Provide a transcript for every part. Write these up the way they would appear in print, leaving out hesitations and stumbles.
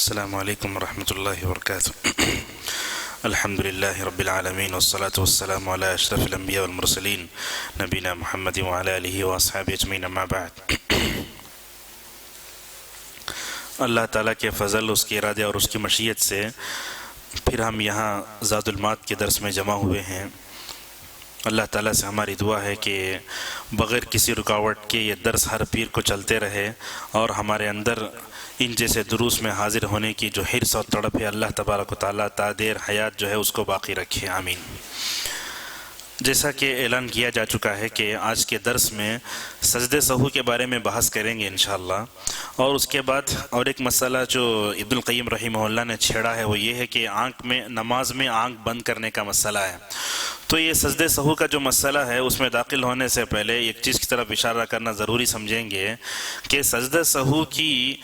السلام علیکم ورحمۃ اللہ وبرکاتہ۔ الحمد للہ رب العالمین والصلاة والسلام علی اشرف الانبیاء والمرسلین نبینا محمد وعلی آلہ واصحابہ اجمعین، اما بعد۔ اللہ تعالیٰ کے فضل، اس کے ارادے اور اس کی مشیت سے پھر ہم یہاں زاد المعاد کے درس میں جمع ہوئے ہیں۔ اللہ تعالیٰ سے ہماری دعا ہے کہ بغیر کسی رکاوٹ کے یہ درس ہر پیر کو چلتے رہے اور ہمارے اندر ان جیسے دروس میں حاضر ہونے کی جو حرص اور تڑپ ہے، اللہ تبارک و تعالیٰ تا دیر حیات جو ہے اس کو باقی رکھے، آمین۔ جیسا کہ اعلان کیا جا چکا ہے کہ آج کے درس میں سجدہ سہو کے بارے میں بحث کریں گے انشاءاللہ، اور اس کے بعد اور ایک مسئلہ جو ابن القیم رحمہ اللہ نے چھیڑا ہے وہ یہ ہے کہ نماز میں آنکھ بند کرنے کا مسئلہ ہے۔ تو یہ سجدہ سہو کا جو مسئلہ ہے اس میں داخل ہونے سے پہلے ایک چیز کی طرف اشارہ کرنا ضروری سمجھیں گے کہ سجدہ سہو کی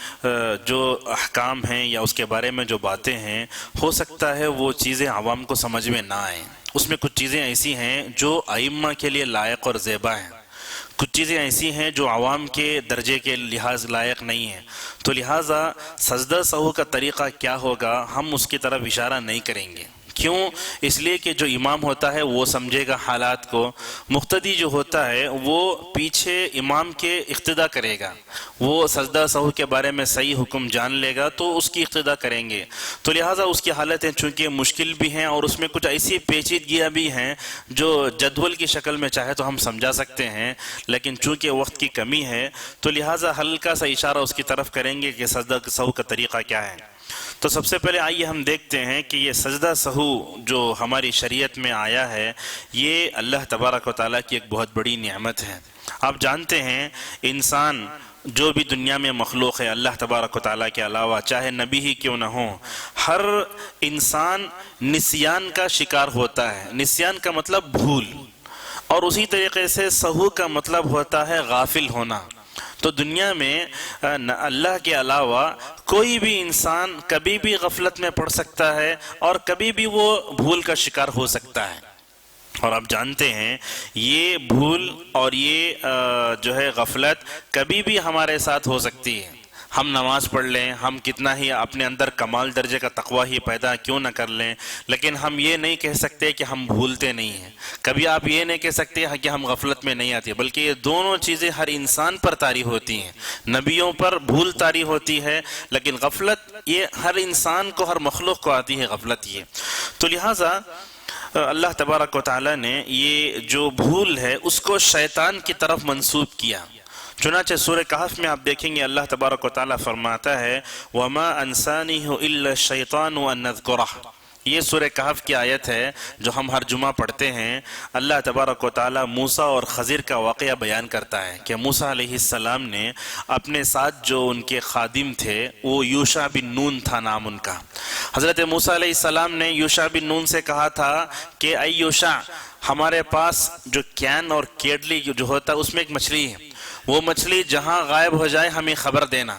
جو احکام ہیں یا اس کے بارے میں جو باتیں ہیں، ہو سکتا ہے وہ چیزیں عوام کو سمجھ میں نہ آئیں۔ اس میں کچھ چیزیں ایسی ہیں جو ائمہ کے لیے لائق اور زیبا ہیں، کچھ چیزیں ایسی ہیں جو عوام کے درجے کے لحاظ لائق نہیں ہیں، تو لہٰذا سجدہ سہو کا طریقہ کیا ہوگا ہم اس کی طرف اشارہ نہیں کریں گے۔ کیوں؟ اس لیے کہ جو امام ہوتا ہے وہ سمجھے گا حالات کو، مقتدی جو ہوتا ہے وہ پیچھے امام کے اقتداء کرے گا، وہ سجدہ سہو کے بارے میں صحیح حکم جان لے گا تو اس کی اقتداء کریں گے۔ تو لہٰذا اس کی حالتیں چونکہ مشکل بھی ہیں اور اس میں کچھ ایسی پیچیدگیاں بھی ہیں جو جدول کی شکل میں چاہے تو ہم سمجھا سکتے ہیں، لیکن چونکہ وقت کی کمی ہے تو لہٰذا ہلکا سا اشارہ اس کی طرف کریں گے کہ سجدہ سہو کا طریقہ کیا ہے۔ تو سب سے پہلے آئیے ہم دیکھتے ہیں کہ یہ سجدہ سہو جو ہماری شریعت میں آیا ہے یہ اللہ تبارک و تعالیٰ کی ایک بہت بڑی نعمت ہے۔ آپ جانتے ہیں انسان جو بھی دنیا میں مخلوق ہے اللہ تبارک و تعالیٰ کے علاوہ، چاہے نبی ہی کیوں نہ ہو، ہر انسان نسیان کا شکار ہوتا ہے۔ نسیان کا مطلب بھول، اور اسی طریقے سے سہو کا مطلب ہوتا ہے غافل ہونا۔ تو دنیا میں اللہ کے علاوہ کوئی بھی انسان کبھی بھی غفلت میں پڑ سکتا ہے اور کبھی بھی وہ بھول کا شکار ہو سکتا ہے، اور آپ جانتے ہیں یہ بھول اور یہ جو ہے غفلت کبھی بھی ہمارے ساتھ ہو سکتی ہے۔ ہم نماز پڑھ لیں، ہم کتنا ہی اپنے اندر کمال درجے کا تقوی ہی پیدا کیوں نہ کر لیں، لیکن ہم یہ نہیں کہہ سکتے کہ ہم بھولتے نہیں ہیں۔ کبھی آپ یہ نہیں کہہ سکتے کہ ہم غفلت میں نہیں آتے، بلکہ یہ دونوں چیزیں ہر انسان پر طاری ہوتی ہیں۔ نبیوں پر بھول طاری ہوتی ہے، لیکن غفلت یہ ہر انسان کو، ہر مخلوق کو آتی ہے غفلت یہ۔ تو لہٰذا اللہ تبارک و تعالیٰ نے یہ جو بھول ہے اس کو شیطان کی طرف منسوب کیا۔ چنانچہ سورہ کہف میں آپ دیکھیں گے اللہ تبارک و تعالیٰ فرماتا ہے وَمَا أَنسَانِهُ إِلَّا الشَّيْطَانُ أَن نَذْكُرَهُ۔ یہ سورہ کہف کی آیت ہے جو ہم ہر جمعہ پڑھتے ہیں۔ اللہ تبارک و تعالیٰ موسیٰ اور خضر کا واقعہ بیان کرتا ہے کہ موسیٰ علیہ السلام نے اپنے ساتھ جو ان کے خادم تھے، وہ یوشع بن نون تھا نام ان کا۔ حضرت موسیٰ علیہ السلام نے یوشع بن نون سے کہا تھا کہ اے یوشع، ہمارے پاس جو کین اور کیڈلی جو ہوتا ہے اس میں ایک مچھلی ہے، وہ مچھلی جہاں غائب ہو جائے ہمیں خبر دینا۔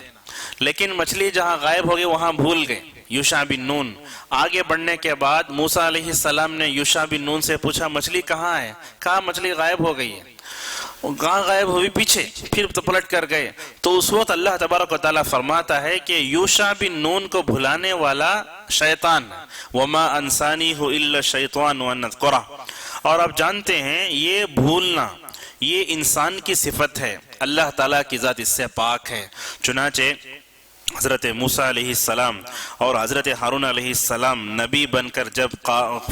لیکن مچھلی جہاں غائب ہو گئی وہاں بھول گئے یوشع بن نون۔ آگے بڑھنے کے بعد موسیٰ علیہ السلام نے یوشع بن نون سے پوچھا مچھلی کہاں ہے؟ کہا مچھلی غائب ہو گئی ہے۔ کہاں غائب ہوئی؟ پیچھے۔ پھر تو پلٹ کر گئے۔ تو اس وقت اللہ تبارک و تعالیٰ فرماتا ہے کہ یوشع بن نون کو بھلانے والا شیطان، وَمَا أَنسَانِهُ إِلَّا الشَّيْطَانُ أَن نَذْكُرَهُ۔ اور آپ جانتے ہیں یہ بھولنا یہ انسان کی صفت ہے، اللہ تعالیٰ کی ذات اس سے پاک ہے۔ چنانچہ حضرت موسیٰ علیہ السلام اور حضرت ہارون علیہ السلام نبی بن کر جب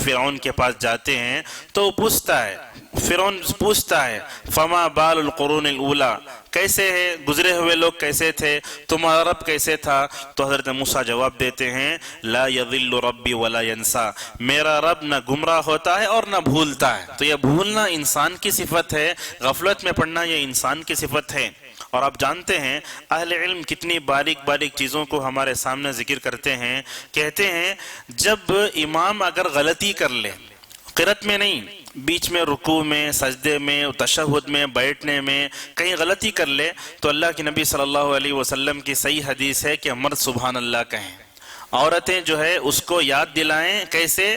فرعون کے پاس جاتے ہیں تو فرعون پوچھتا ہے فما بال القرون الاولیٰ، کیسے ہے گزرے ہوئے لوگ کیسے تھے، تمہارا رب کیسے تھا؟ تو حضرت موسیٰ جواب دیتے ہیں لا یضل ربی ولا ینسا، میرا رب نہ گمراہ ہوتا ہے اور نہ بھولتا ہے۔ تو یہ بھولنا انسان کی صفت ہے، غفلت میں پڑنا یہ انسان کی صفت ہے۔ اور آپ جانتے ہیں اہل علم کتنی باریک باریک چیزوں کو ہمارے سامنے ذکر کرتے ہیں، کہتے ہیں جب امام اگر غلطی کر لے، قرأت میں نہیں، بیچ میں رکوع میں، سجدے میں، تشہد میں، بیٹھنے میں کہیں غلطی کر لے تو اللہ کے نبی صلی اللہ علیہ وسلم کی صحیح حدیث ہے کہ مرد سبحان اللہ کہیں، عورتیں جو ہے اس کو یاد دلائیں، کیسے؟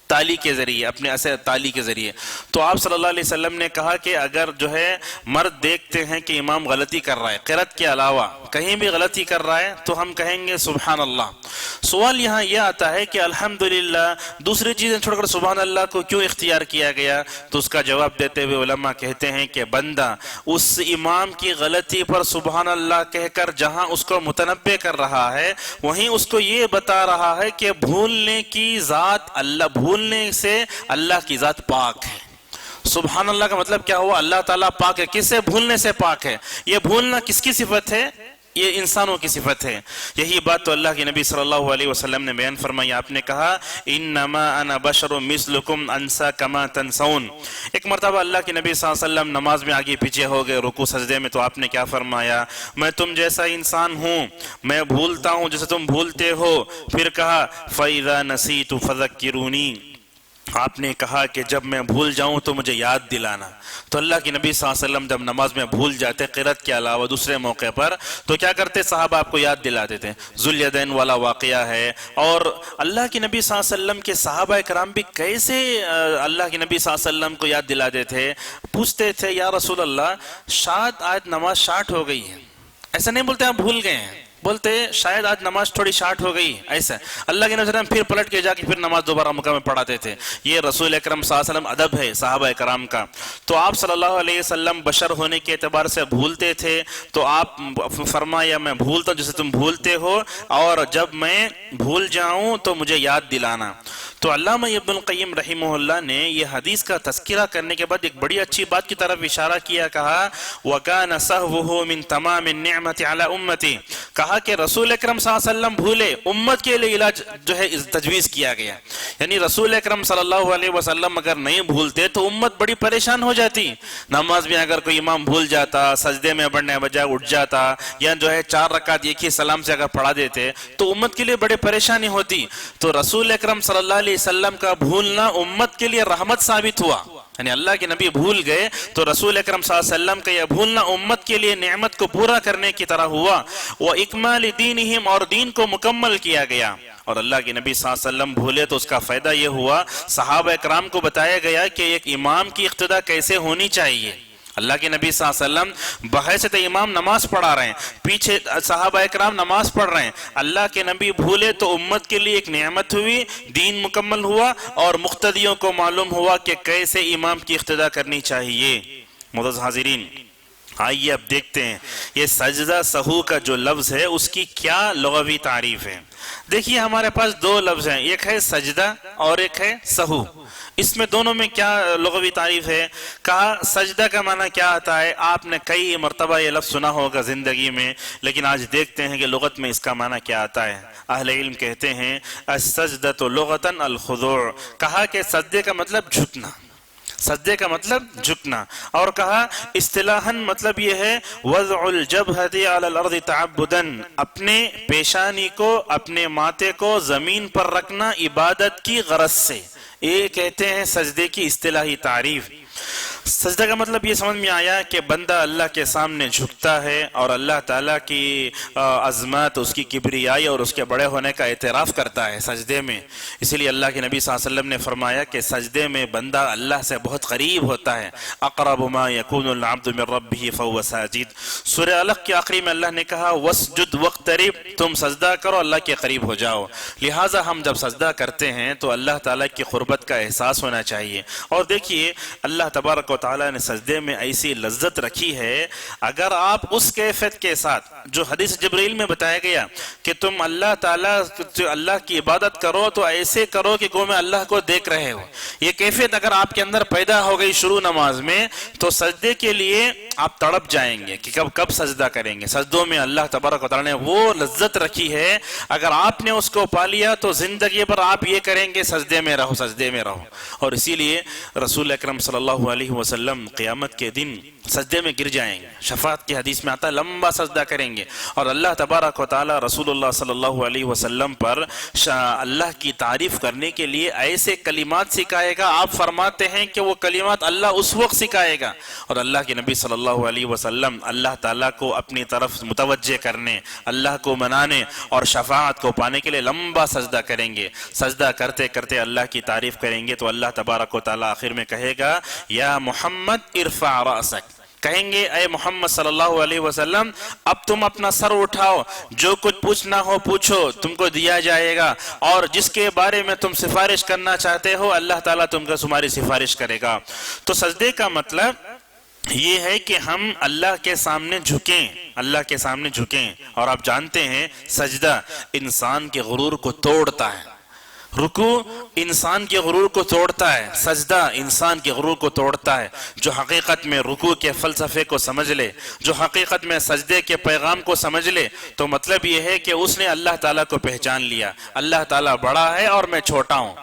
تالی کے ذریعے، اپنے اثر تالی کے ذریعے۔ تو آپ صلی اللہ علیہ وسلم نے کہا کہ اگر جو ہے مرد دیکھتے ہیں کہ امام غلطی کر رہا ہے، قرأت کے علاوہ کہیں بھی غلطی کر رہا ہے، تو ہم کہیں گے سبحان اللہ۔ سوال یہاں یہ آتا ہے کہ الحمدللہ دوسری چیزیں چھوڑ کر سبحان اللہ کو کیوں اختیار کیا گیا؟ تو اس کا جواب دیتے ہوئے علماء کہتے ہیں کہ بندہ اس امام کی غلطی پر سبحان اللہ کہہ کر جہاں اس کو متنبہ کر رہا ہے، وہیں اس کو یہ بتا رہا ہے کہ بھولنے کی ذات اللہ، بھولنے سے اللہ کی ذات پاک ہے۔ سبحان اللہ کا مطلب کیا ہوا؟ اللہ تعالیٰ پاک ہے۔ کس سے؟ بھولنے سے پاک ہے۔ یہ بھولنا کس کی صفت ہے؟ یہ انسانوں کی صفت ہے۔ یہی بات تو اللہ کے نبی صلی اللہ علیہ وسلم نے بیان فرمائی۔ آپ نے کہا انما انا بشر مثلکم انسا کما تنسون۔ ایک مرتبہ اللہ کے نبی صلی اللہ علیہ وسلم نماز میں آگے پیچھے ہو گئے رکوع سجدے میں، تو آپ نے کیا فرمایا؟ میں تم جیسا انسان ہوں، میں بھولتا ہوں جیسے تم بھولتے ہو۔ پھر کہا فَإِذَا نَسِيتُ فَذَكِّرُونِي۔ آپ نے کہا کہ جب میں بھول جاؤں تو مجھے یاد دلانا۔ تو اللہ کے نبی صلی اللہ علیہ وسلم جب نماز میں بھول جاتے قرأت کے علاوہ دوسرے موقع پر، تو کیا کرتے؟ صحابہ آپ کو یاد دلاتے تھے۔ ذوالیدین والا واقعہ ہے۔ اور اللہ کے نبی صلی اللہ علیہ وسلم کے صحابہ کرام بھی کیسے اللہ کے نبی صلی اللہ علیہ وسلم کو یاد دلاتے تھے؟ پوچھتے تھے یا رسول اللہ شاید آج نماز شارٹ ہو گئی ہے۔ ایسا نہیں بولتے آپ بھول گئے ہیں، بولتے شاید آج نماز تھوڑی شارٹ ہو گئی، ایسا اللہ کے نبی صلی اللہ علیہ وسلم پھر پلٹ کے جا کے پھر نماز دوبارہ مکہ میں پڑھاتے تھے۔ یہ رسول اکرم صلی اللہ علیہ وسلم ادب ہے صحابہ کرام کا۔ تو آپ صلی اللہ علیہ وسلم بشر ہونے کے اعتبار سے بھولتے تھے، تو آپ فرمایا میں بھولتا ہوں جیسے تم بھولتے ہو، اور جب میں بھول جاؤں تو مجھے یاد دلانا۔ تو علامہ ابن القیم رحمہ اللہ نے یہ حدیث کا تذکرہ کرنے کے بعد ایک بڑی اچھی بات کی طرف اشارہ کیا، کہا وَكَانَ سَهْوُهُ مِن تَمَامِ النِّعْمَةِ عَلَى أُمَّتِهِ۔ کہا کہ رسول اکرم صلی اللہ علیہ وسلم بھولے، امت کے لیے علاج جو ہے تجویز کیا گیا۔ یعنی رسول اکرم صلی اللہ علیہ وسلم اگر نہیں بھولتے تو امت بڑی پریشان ہو جاتی۔ نماز میں اگر کوئی امام بھول جاتا، سجدے میں بڑھنے بجائے اٹھ جاتا، یا جو ہے 4 رکعت ایک ہی سلام سے اگر پڑھا دیتے تو امت کے لیے بڑی پریشانی ہوتی۔ تو رسول اکرم صلی اللہ علیہ وسلم کا بھولنا امت کے لیے رحمت ثابت ہوا۔ یعنی اللہ کے نبی بھول گئے تو رسول اکرم صلی اللہ علیہ وسلم کا یہ بھولنا امت کے لیے نعمت کو پورا کرنے کی طرح ہوا۔ وَإِكْمَالِ دِينِهِمْ، اور دین کو مکمل کیا گیا۔ اور اللہ کے نبی صلی اللہ علیہ وسلم بھولے تو اس کا فائدہ یہ ہوا صحابہ اکرام کو بتایا گیا کہ ایک امام کی اقتداء کیسے ہونی چاہیے۔ اللہ کے نبی صلی اللہ علیہ وسلم بحیثیت امام نماز پڑھا رہے ہیں، پیچھے صحابہ اکرام نماز پڑھ رہے ہیں، اللہ کے نبی بھولے تو امت کے لیے ایک نعمت ہوئی، دین مکمل ہوا، اور مقتدیوں کو معلوم ہوا کہ کیسے امام کی اقتداء کرنی چاہیے۔ معزز حاضرین، آئیے اب دیکھتے ہیں یہ سجدہ سہو کا جو لفظ ہے اس کی کیا لغوی تعریف ہے۔ دیکھیے ہمارے پاس 2 لفظ ہیں، ایک ہے سجدہ اور ایک ہے سہو۔ اس میں دونوں میں کیا لغوی تعریف ہے؟ کہا سجدہ کا معنی کیا آتا ہے؟ آپ نے کئی مرتبہ یہ لفظ سنا ہوگا زندگی میں، لیکن آج دیکھتے ہیں کہ لغت میں اس کا معنی کیا آتا ہے۔ اہل علم کہتے ہیں السجدۃ لغتاً الخضوع۔ کہا کہ سجدے کا مطلب جھکنا، سجدے کا مطلب جھکنا، اور کہا اصطلاحاً مطلب یہ ہے وضع الجبہۃ علی الارض تعبداً، اپنے پیشانی کو، اپنے ماتھے کو زمین پر رکھنا عبادت کی غرض سے۔ یہ کہتے ہیں سجدے کی اصطلاحی تعریف۔ سجدہ کا مطلب یہ سمجھ میں آیا کہ بندہ اللہ کے سامنے جھکتا ہے اور اللہ تعالیٰ کی عظمت، اس کی کبریائی اور اس کے بڑے ہونے کا اعتراف کرتا ہے سجدے میں۔ اسی لیے اللہ کے نبی صلی اللہ علیہ وسلم نے فرمایا کہ سجدے میں بندہ اللہ سے بہت قریب ہوتا ہے۔ اقرب ما یکون العبد من ربہ فہو ساجد۔ سورہ علق کے آخری میں اللہ نے کہا واسجد واقترب، تم سجدہ کرو اللہ کے قریب ہو جاؤ۔ لہٰذا ہم جب سجدہ کرتے ہیں تو اللہ تعالیٰ کی قربت کا احساس ہونا چاہیے۔ اور دیکھیے اللہ تبارک و تعالیٰ نے سجدے میں ایسی لذت رکھی ہے، اگر آپ اس کیفیت کے ساتھ جو حدیث جبرائیل میں بتایا گیا کہ تم اللہ تعالیٰ اللہ کی عبادت کرو تو ایسے کرو کہ گو میں اللہ کو دیکھ رہے ہو، یہ کیفیت اگر آپ کے اندر پیدا ہو گئی شروع نماز میں تو سجدے کے لیے آپ تڑپ جائیں گے کہ کب سجدہ کریں گے۔ سجدوں میں اللہ تبارک و تعالیٰ نے وہ لذت رکھی ہے، اگر آپ نے اس کو پا لیا تو زندگی پر آپ یہ کریں گے سجدے میں رہو، سجدے میں رہو۔ اور اسی لیے رسول اکرم صلی اللہ علیہ وسلم قیامت کے دن سجدے میں گر جائیں گے۔ شفاعت کی حدیث میں آتا ہے لمبا سجدہ کریں گے، اور اللہ تبارک و تعالی رسول اللہ صلی اللہ علیہ وسلم پر اللہ کی تعریف کرنے کے لیے ایسے کلمات سکھائے گا۔ آپ فرماتے ہیں کہ وہ کلمات اللہ اس وقت سکھائے گا، اور اللہ کے نبی صلی اللہ اللہ علیہ وسلم اللہ تعالیٰ کو اپنی طرف متوجہ کرنے، اللہ کو منانے اور شفاعت کو پانے کے لیے لمبا سجدہ کریں گے. سجدہ کرتے کرتے اللہ کی تعریف کریں گے تو اللہ تبارک و تعالیٰ آخر میں کہے گا یا محمد ارفع رأسک، کہیں گے اے محمد صلی اللہ علیہ وسلم اب تم اپنا سر اٹھاؤ، جو کچھ پوچھنا ہو پوچھو، تم کو دیا جائے گا، اور جس کے بارے میں تم سفارش کرنا چاہتے ہو اللہ تعالیٰ تم کو تمہاری سفارش کرے گا. تو سجدے کا مطلب یہ ہے کہ ہم اللہ کے سامنے جھکیں، اللہ کے سامنے جھکیں. اور آپ جانتے ہیں سجدہ انسان کے غرور کو توڑتا ہے، رکوع انسان کے غرور کو توڑتا ہے، سجدہ انسان کے غرور کو توڑتا ہے. جو حقیقت میں رکوع کے فلسفے کو سمجھ لے، جو حقیقت میں سجدے کے پیغام کو سمجھ لے، تو مطلب یہ ہے کہ اس نے اللہ تعالیٰ کو پہچان لیا، اللہ تعالیٰ بڑا ہے اور میں چھوٹا ہوں.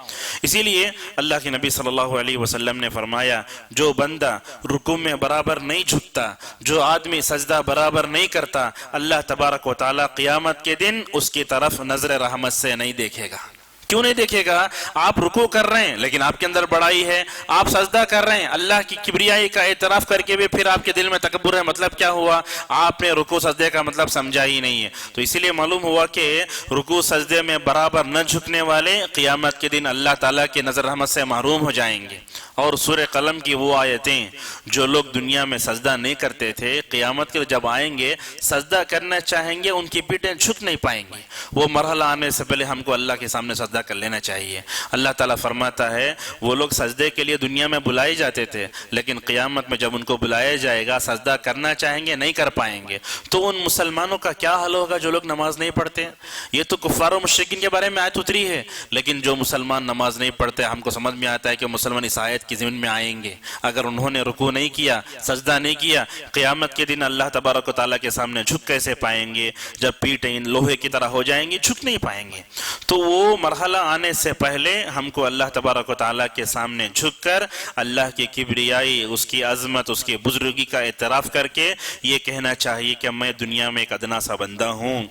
اسی لیے اللہ کے نبی صلی اللہ علیہ وسلم نے فرمایا جو بندہ رکوع میں برابر نہیں جھکتا، جو آدمی سجدہ برابر نہیں کرتا، اللہ تبارک و تعالیٰ قیامت کے دن اس کی طرف نظر رحمت سے نہیں دیکھے گا. کیوں نہیں دیکھے گا؟ آپ رکوع کر رہے ہیں لیکن آپ کے اندر بڑائی ہے، آپ سجدہ کر رہے ہیں اللہ کی کبریائی کا اعتراف کر کے بھی پھر آپ کے دل میں تکبر ہے. مطلب کیا ہوا؟ آپ نے رکوع سجدے کا مطلب سمجھا ہی نہیں ہے. تو اسی لیے معلوم ہوا کہ رکوع سجدے میں برابر نہ جھکنے والے قیامت کے دن اللہ تعالیٰ کی نظر رحمت سے محروم ہو جائیں گے. اور سورہ قلم کی وہ آیتیں جو لوگ دنیا میں سجدہ نہیں کرتے تھے، قیامت کے جب آئیں گے سجدہ کرنا چاہیں گے ان کی پیٹیں جھک نہیں پائیں گی. وہ مرحلہ آنے سے پہلے ہم کو اللہ کے سامنے سجدہ کر لینا چاہیے. اللہ تعالیٰ فرماتا ہے وہ لوگ سجدے کے لیے دنیا میں بلائے جاتے تھے لیکن قیامت میں جب ان کو بلایا جائے گا سجدہ کرنا چاہیں گے نہیں کر پائیں گے. تو ان مسلمانوں کا کیا حال ہوگا جو لوگ نماز نہیں پڑھتے؟ یہ تو کفار و مشرکین کے بارے میں آیت اتری ہے، لیکن جو مسلمان نماز نہیں پڑھتے ہم کو سمجھ میں آتا ہے کہ مسلمان اس آیت کی ضمن میں آئیں گے. اگر انہوں نے رکوع نہیں کیا، سجدہ نہیں کیا، قیامت کے دن اللہ تبارک و تعالیٰ کے سامنے جھک کیسے پائیں گے؟ جب پیٹیں لوہے کی طرح ہو جائیں گی جھک نہیں پائیں گے. تو وہ مرحلہ آنے سے پہلے ہم کو اللہ تبارک و تعالیٰ کے سامنے جھک کر اللہ کی کبریائی، اس کی عظمت، اس کی بزرگی کا اعتراف کر کے یہ کہنا چاہیے کہ میں دنیا میں ایک ادنا سا بندہ ہوں.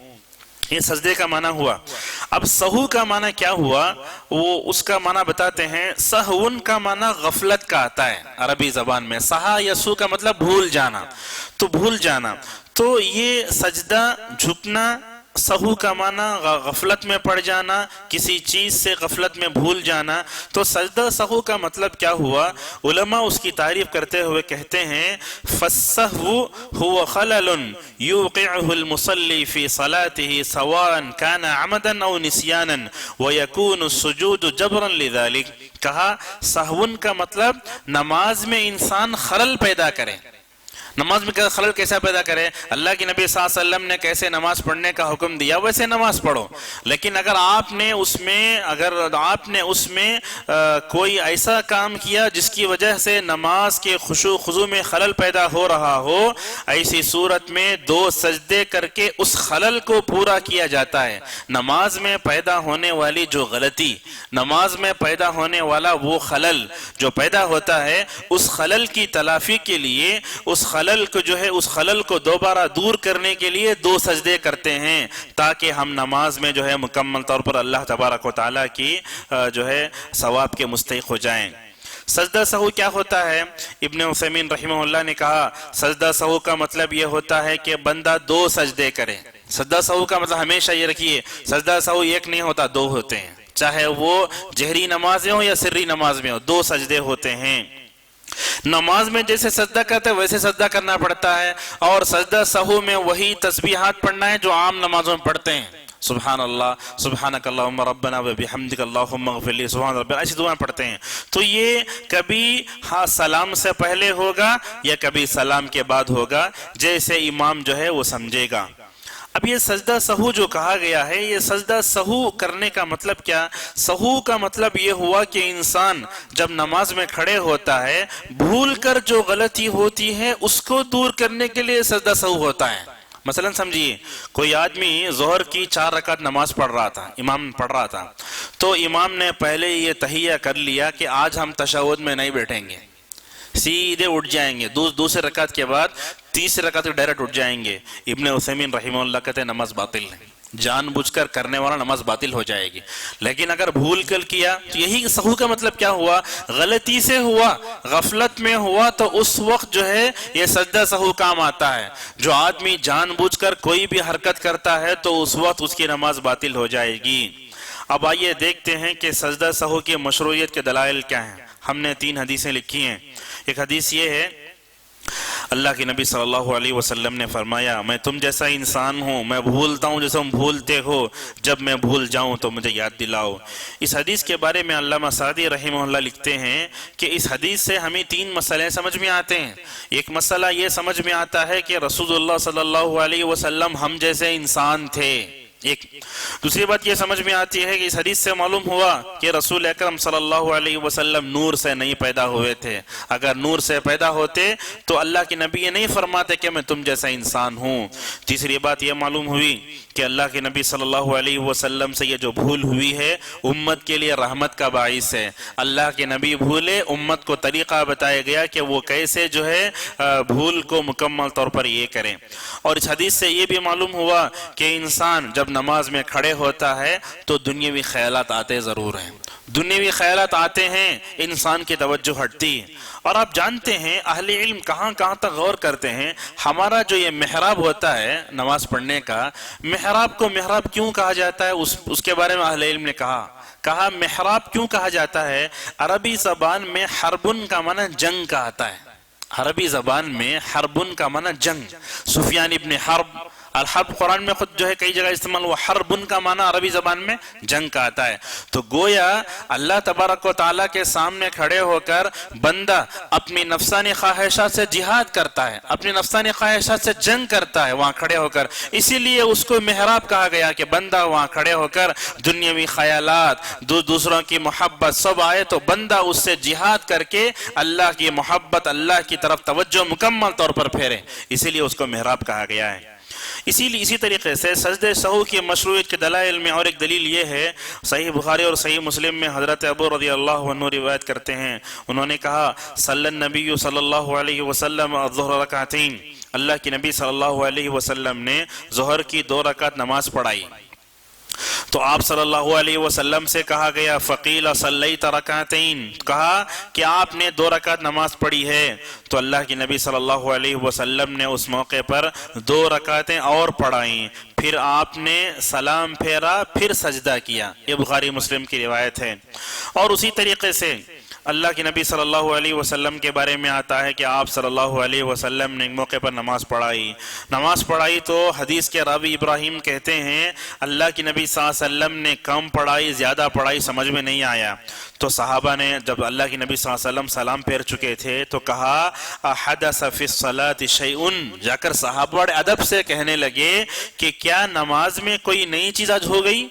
یہ سجدے کا معنی ہوا. اب سہو کا معنی کیا ہوا؟ وہ اس کا معنی بتاتے ہیں. سہون کا معنی غفلت کا آتا ہے عربی زبان میں. سہا یا سو کا مطلب بھول جانا، تو بھول جانا. تو یہ سجدہ جھکنا، سہو کا معنی غفلت میں پڑ جانا، کسی چیز سے غفلت میں بھول جانا. تو سجدہ سہو کا مطلب کیا ہوا؟ علماء اس کی تعریف کرتے ہوئے کہتے ہیں فَالسَّهْوُ هُوَ خَلَلٌ يُوقِعُهُ الْمُصَلِّي فِي صَلَاتِهِ سَوَاءً كَانَ عَمَدًا أَوْ نِسْيَانًا وَيَكُونُ السُّجُودُ جَبْرًا لِذَلِكَ. کہا سہون کا مطلب نماز میں انسان خلل پیدا کرے. نماز میں خلل کیسا پیدا کرے؟ اللہ کے نبی صلی اللہ علیہ وسلم نے کیسے نماز پڑھنے کا حکم دیا ویسے نماز پڑھو، لیکن اگر آپ نے اس میں کوئی ایسا کام کیا جس کی وجہ سے نماز کے خشوع خضوع میں خلل پیدا ہو رہا ہو، ایسی صورت میں 2 سجدے کر کے اس خلل کو پورا کیا جاتا ہے. نماز میں پیدا ہونے والی جو غلطی، نماز میں پیدا ہونے والا وہ خلل جو پیدا ہوتا ہے، اس خلل کی تلافی کے لیے اس خلل کو دوبارہ دور کرنے کے لیے 2 سجدے کرتے ہیں تاکہ ہم نماز میں جو ہے مکمل طور پر اللہ تبارک و تعالیٰ کی جو ہے ثواب کے مستحق ہو جائیں. سجدہ سہو کیا ہوتا ہے؟ ابن عثیمین رحمہ اللہ نے کہا سجدہ سہو کا مطلب یہ ہوتا ہے کہ بندہ 2 سجدے کرے. سجدہ سہو کا مطلب ہمیشہ یہ رکھیے سجدہ سہو ایک نہیں ہوتا، 2 ہوتے ہیں، چاہے وہ جہری نماز میں ہو یا سری نماز میں ہو، 2 سجدے ہوتے ہیں. نماز میں جیسے سجدہ کرتے ویسے سجدہ کرنا پڑتا ہے، اور سجدہ سہو میں وہی تسبیحات پڑھنا ہے جو عام نمازوں میں پڑھتے ہیں. سبحان اللہ، سبحانک اللہم ربنا وبحمدک اللہم اغفر لی، سبحان ربنا، ایسی دعائیں پڑھتے ہیں. تو یہ کبھی سلام سے پہلے ہوگا یا کبھی سلام کے بعد ہوگا، جیسے امام جو ہے وہ سمجھے گا. اب یہ سجدہ سہو جو کہا گیا ہے، یہ سجدہ سہو کرنے کا مطلب کیا؟ سہو کا مطلب یہ ہوا کہ انسان جب نماز میں کھڑے ہوتا ہے بھول کر جو غلطی ہوتی ہے اس کو دور کرنے کے لیے سجدہ سہو ہوتا ہے. مثلا سمجھیے کوئی آدمی ظہر کی 4 رکعت نماز پڑھ رہا تھا، امام پڑھ رہا تھا، تو امام نے پہلے یہ تحیہ کر لیا کہ آج ہم تشہد میں نہیں بیٹھیں گے، سیدھے اٹھ جائیں گے، دوسرے رکعت کے بعد تیسرے رکعت ڈائریکٹ اٹھ جائیں گے. ابن عثیمین رحمہ اللہ کہتے ہیں نماز باطل ہے. جان بوجھ کر کرنے والا نماز باطل ہو جائے گی. لیکن اگر بھول کر کیا تو یہی سہو کا مطلب کیا ہوا؟ غلطی سے ہوا، غفلت میں ہوا، تو اس وقت جو ہے یہ سجدہ سہو کام آتا ہے. جو آدمی جان بوجھ کر کوئی بھی حرکت کرتا ہے تو اس وقت اس کی نماز باطل ہو جائے گی. اب آئیے دیکھتے ہیں کہ سجدہ سہو کی مشروعیت کے دلائل کیا ہیں. ہم نے 3 حدیثیں لکھی ہیں. ایک حدیث یہ ہے، اللہ کے نبی صلی اللہ علیہ وسلم نے فرمایا، میں تم جیسا انسان ہوں، میں بھولتا ہوں جیسے تم بھولتے ہو، جب میں بھول جاؤں تو مجھے یاد دلاؤ. اس حدیث کے بارے میں علامہ سعدی رحمہ اللہ لکھتے ہیں کہ اس حدیث سے ہمیں 3 مسئلے سمجھ میں آتے ہیں. ایک مسئلہ یہ سمجھ میں آتا ہے کہ رسول اللہ صلی اللہ علیہ وسلم ہم جیسے انسان تھے. ایک دوسری بات یہ سمجھ میں آتی ہے کہ اس حدیث سے معلوم ہوا کہ رسول اکرم صلی اللہ علیہ وسلم نور سے نہیں پیدا ہوئے تھے. اگر نور سے پیدا ہوتے تو اللہ کے نبی یہ نہیں فرماتے کہ میں تم جیسا انسان ہوں. تیسری بات یہ معلوم ہوئی کہ اللہ کے نبی صلی اللہ علیہ وسلم سے یہ جو بھول ہوئی ہے امت کے لیے رحمت کا باعث ہے. اللہ کے نبی بھولے، امت کو طریقہ بتایا گیا کہ وہ کیسے جو ہے بھول کو مکمل طور پر یہ کریں. اور اس حدیث سے یہ بھی معلوم ہوا کہ انسان جب نماز میں کھڑے ہوتا ہے تو دنیاوی خیالات آتے ضرور ہیں. دنیاوی خیالات آتے ہیں، انسان کی توجہ ہٹتی ہے. اور آپ جانتے ہیں اہل علم کہاں کہاں تک غور کرتے ہیں. ہمارا جو یہ محراب ہوتا ہے نماز پڑھنے کا، محراب کو محراب کیوں کہا جاتا ہے؟ اس کے بارے میں اہل علم نے کہا محراب کیوں کہا جاتا ہے؟ عربی زبان میں حربن کا معنی جنگ کا آتا ہے. عربی زبان میں حربن کا معنی جنگ. سفیان ابن حرب، الحرب قرآن میں خود جو ہے کئی جگہ استعمال ہوا. حربن کا معنی عربی زبان میں جنگ کا آتا ہے. تو گویا اللہ تبارک و تعالیٰ کے سامنے کھڑے ہو کر بندہ اپنی نفسانی خواہشات سے جہاد کرتا ہے، اپنی نفسانی خواہشات سے جنگ کرتا ہے وہاں کھڑے ہو کر. اسی لیے اس کو محراب کہا گیا کہ بندہ وہاں کھڑے ہو کر دنیاوی خیالات، دوسروں کی محبت سب آئے تو بندہ اس سے جہاد کر کے اللہ کی محبت، اللہ کی طرف توجہ مکمل طور پر پھیرے. اسی لیے اس کو محراب کہا گیا ہے. اسی طریقے سے سجدہ سہو کی مشروعیت کے دلائل میں اور ایک دلیل یہ ہے، صحیح بخاری اور صحیح مسلم میں حضرت ابو رضی اللہ عنہ روایت کرتے ہیں، انہوں نے کہا صلی النبی صلی اللہ علیہ وسلم الظہر رکعتین، اللہ کی نبی صلی اللہ علیہ وسلم نے ظہر کی 2 رکعت نماز پڑھائی. تو آپ صلی اللہ علیہ وسلم سے کہا گیا فقیل صلیت رکعتین، کہا کہ آپ نے 2 رکعت نماز پڑھی ہے. تو اللہ کی نبی صلی اللہ علیہ وسلم نے اس موقع پر 2 رکعتیں اور پڑھائیں. پھر آپ نے سلام پھیرا، پھر سجدہ کیا. یہ بخاری مسلم کی روایت ہے. اور اسی طریقے سے اللہ کے نبی صلی اللہ علیہ وسلم کے بارے میں آتا ہے کہ آپ صلی اللہ علیہ وسلم نے ایک موقع پر نماز پڑھائی تو حدیث کے راوی ابراہیم کہتے ہیں اللہ کی نبی صلی اللہ علیہ وسلم نے کم پڑھائی زیادہ پڑھائی سمجھ میں نہیں آیا. تو صحابہ نے جب اللہ کی نبی صلی اللہ علیہ وسلم سلام پھیر چکے تھے تو کہا احدث فی الصلاۃ شیء، جا کر صحابہ بڑے ادب سے کہنے لگے کہ کیا نماز میں کوئی نئی چیز آج ہو گئی؟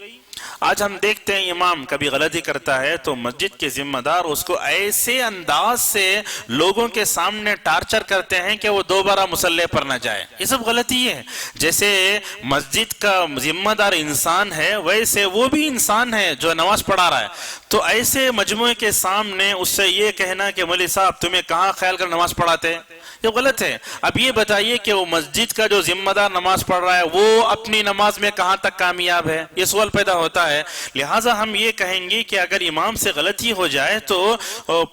آج ہم دیکھتے ہیں امام کبھی غلطی کرتا ہے تو مسجد کے ذمہ دار اس کو ایسے انداز سے لوگوں کے سامنے ٹارچر کرتے ہیں کہ وہ دوبارہ مصلی پر نہ جائے. یہ سب غلطی ہے. جیسے مسجد کا ذمہ دار انسان ہے ویسے وہ بھی انسان ہے جو نماز پڑھا رہا ہے. تو ایسے مجموعے کے سامنے اس سے یہ کہنا کہ مولوی صاحب تمہیں کہاں خیال کر نماز پڑھاتے ہیں، یہ غلط ہے. اب یہ بتائیے کہ وہ مسجد کا جو ذمہ دار نماز پڑھ رہا ہے وہ اپنی نماز میں کہاں تک کامیاب ہے؟ یہ سوال پیدا ہوتا ہے. لہٰذا ہم یہ کہیں گے کہ اگر امام سے غلطی ہو جائے تو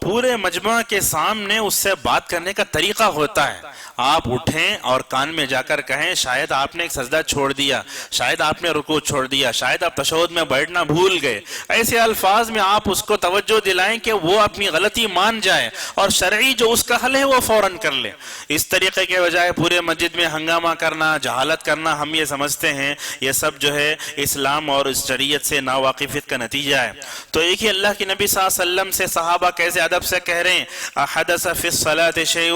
پورے مجمع کے سامنے اس سے بات کرنے کا طریقہ ہوتا ہے. آپ اٹھیں اور کان میں جا کر کہیں شاید آپ نے ایک سجدہ چھوڑ دیا، شاید آپ نے رکوع چھوڑ دیا، شاید آپ تشہد میں بیٹھنا بھول گئے. ایسے الفاظ میں آپ اس کو توجہ دلائیں کہ وہ اپنی غلطی مان جائے اور شرعی جو اس کا حل ہے وہ فوراً کر لے. اس طریقے کے بجائے پورے مسجد میں ہنگامہ کرنا، جہالت کرنا، ہم یہ سمجھتے ہیں یہ سب جو ہے اسلام اور اس شریعت سے ناواقفیت کا نتیجہ ہے. تو ایک ہی اللہ کے نبی صلی اللہ علیہ وسلم سے صحابہ کیسے ادب سے کہہ رہے ہیں احدث فی الصلاۃ شیء،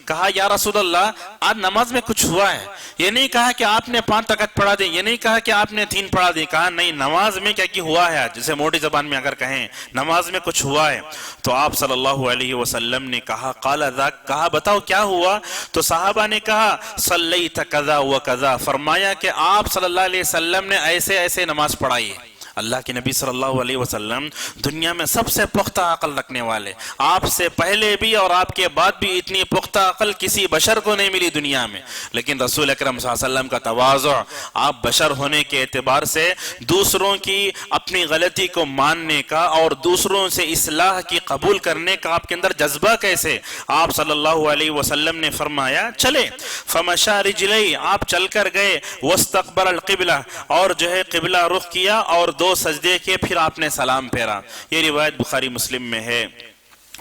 کہا یا رسول اللہ آج نماز میں کچھ ہوا ہے. یہ نہیں کہا کہ آپ نے 5 رکعت پڑھا دی، یہ نہیں کہا کہ آپ نے 3 پڑھا دی، کہا نہیں نماز میں کیا ہوا ہے. جسے موٹی زبان میں اگر کہیں نماز میں کچھ ہوا ہے. تو آپ صلی اللہ علیہ وسلم نے کہا قال ذاک، کہا بتاؤ کیا ہوا. تو صحابہ نے کہا صلیت کذا و کذا، فرمایا کہ آپ صلی اللہ علیہ وسلم نے ایسے ایسے نماز پڑھائی ہے. اللہ کے نبی صلی اللہ علیہ وسلم دنیا میں سب سے پختہ عقل رکھنے والے، آپ سے پہلے بھی اور آپ کے بعد بھی اتنی پختہ عقل کسی بشر کو نہیں ملی دنیا میں، لیکن رسول اکرم صلی اللہ علیہ وسلم کا تواضع، آپ بشر ہونے کے اعتبار سے دوسروں کی اپنی غلطی کو ماننے کا اور دوسروں سے اصلاح کی قبول کرنے کا آپ کے اندر جذبہ کیسے؟ آپ صلی اللہ علیہ وسلم نے فرمایا چلے، فمشى رجلی، آپ چل کر گئے، واستقبل القبلہ، اور جو ہے قبلہ رخ کیا اور 2 سجدے کیے، پھر آپ نے سلام پھیرا۔ یہ روایت بخاری مسلم میں ہے۔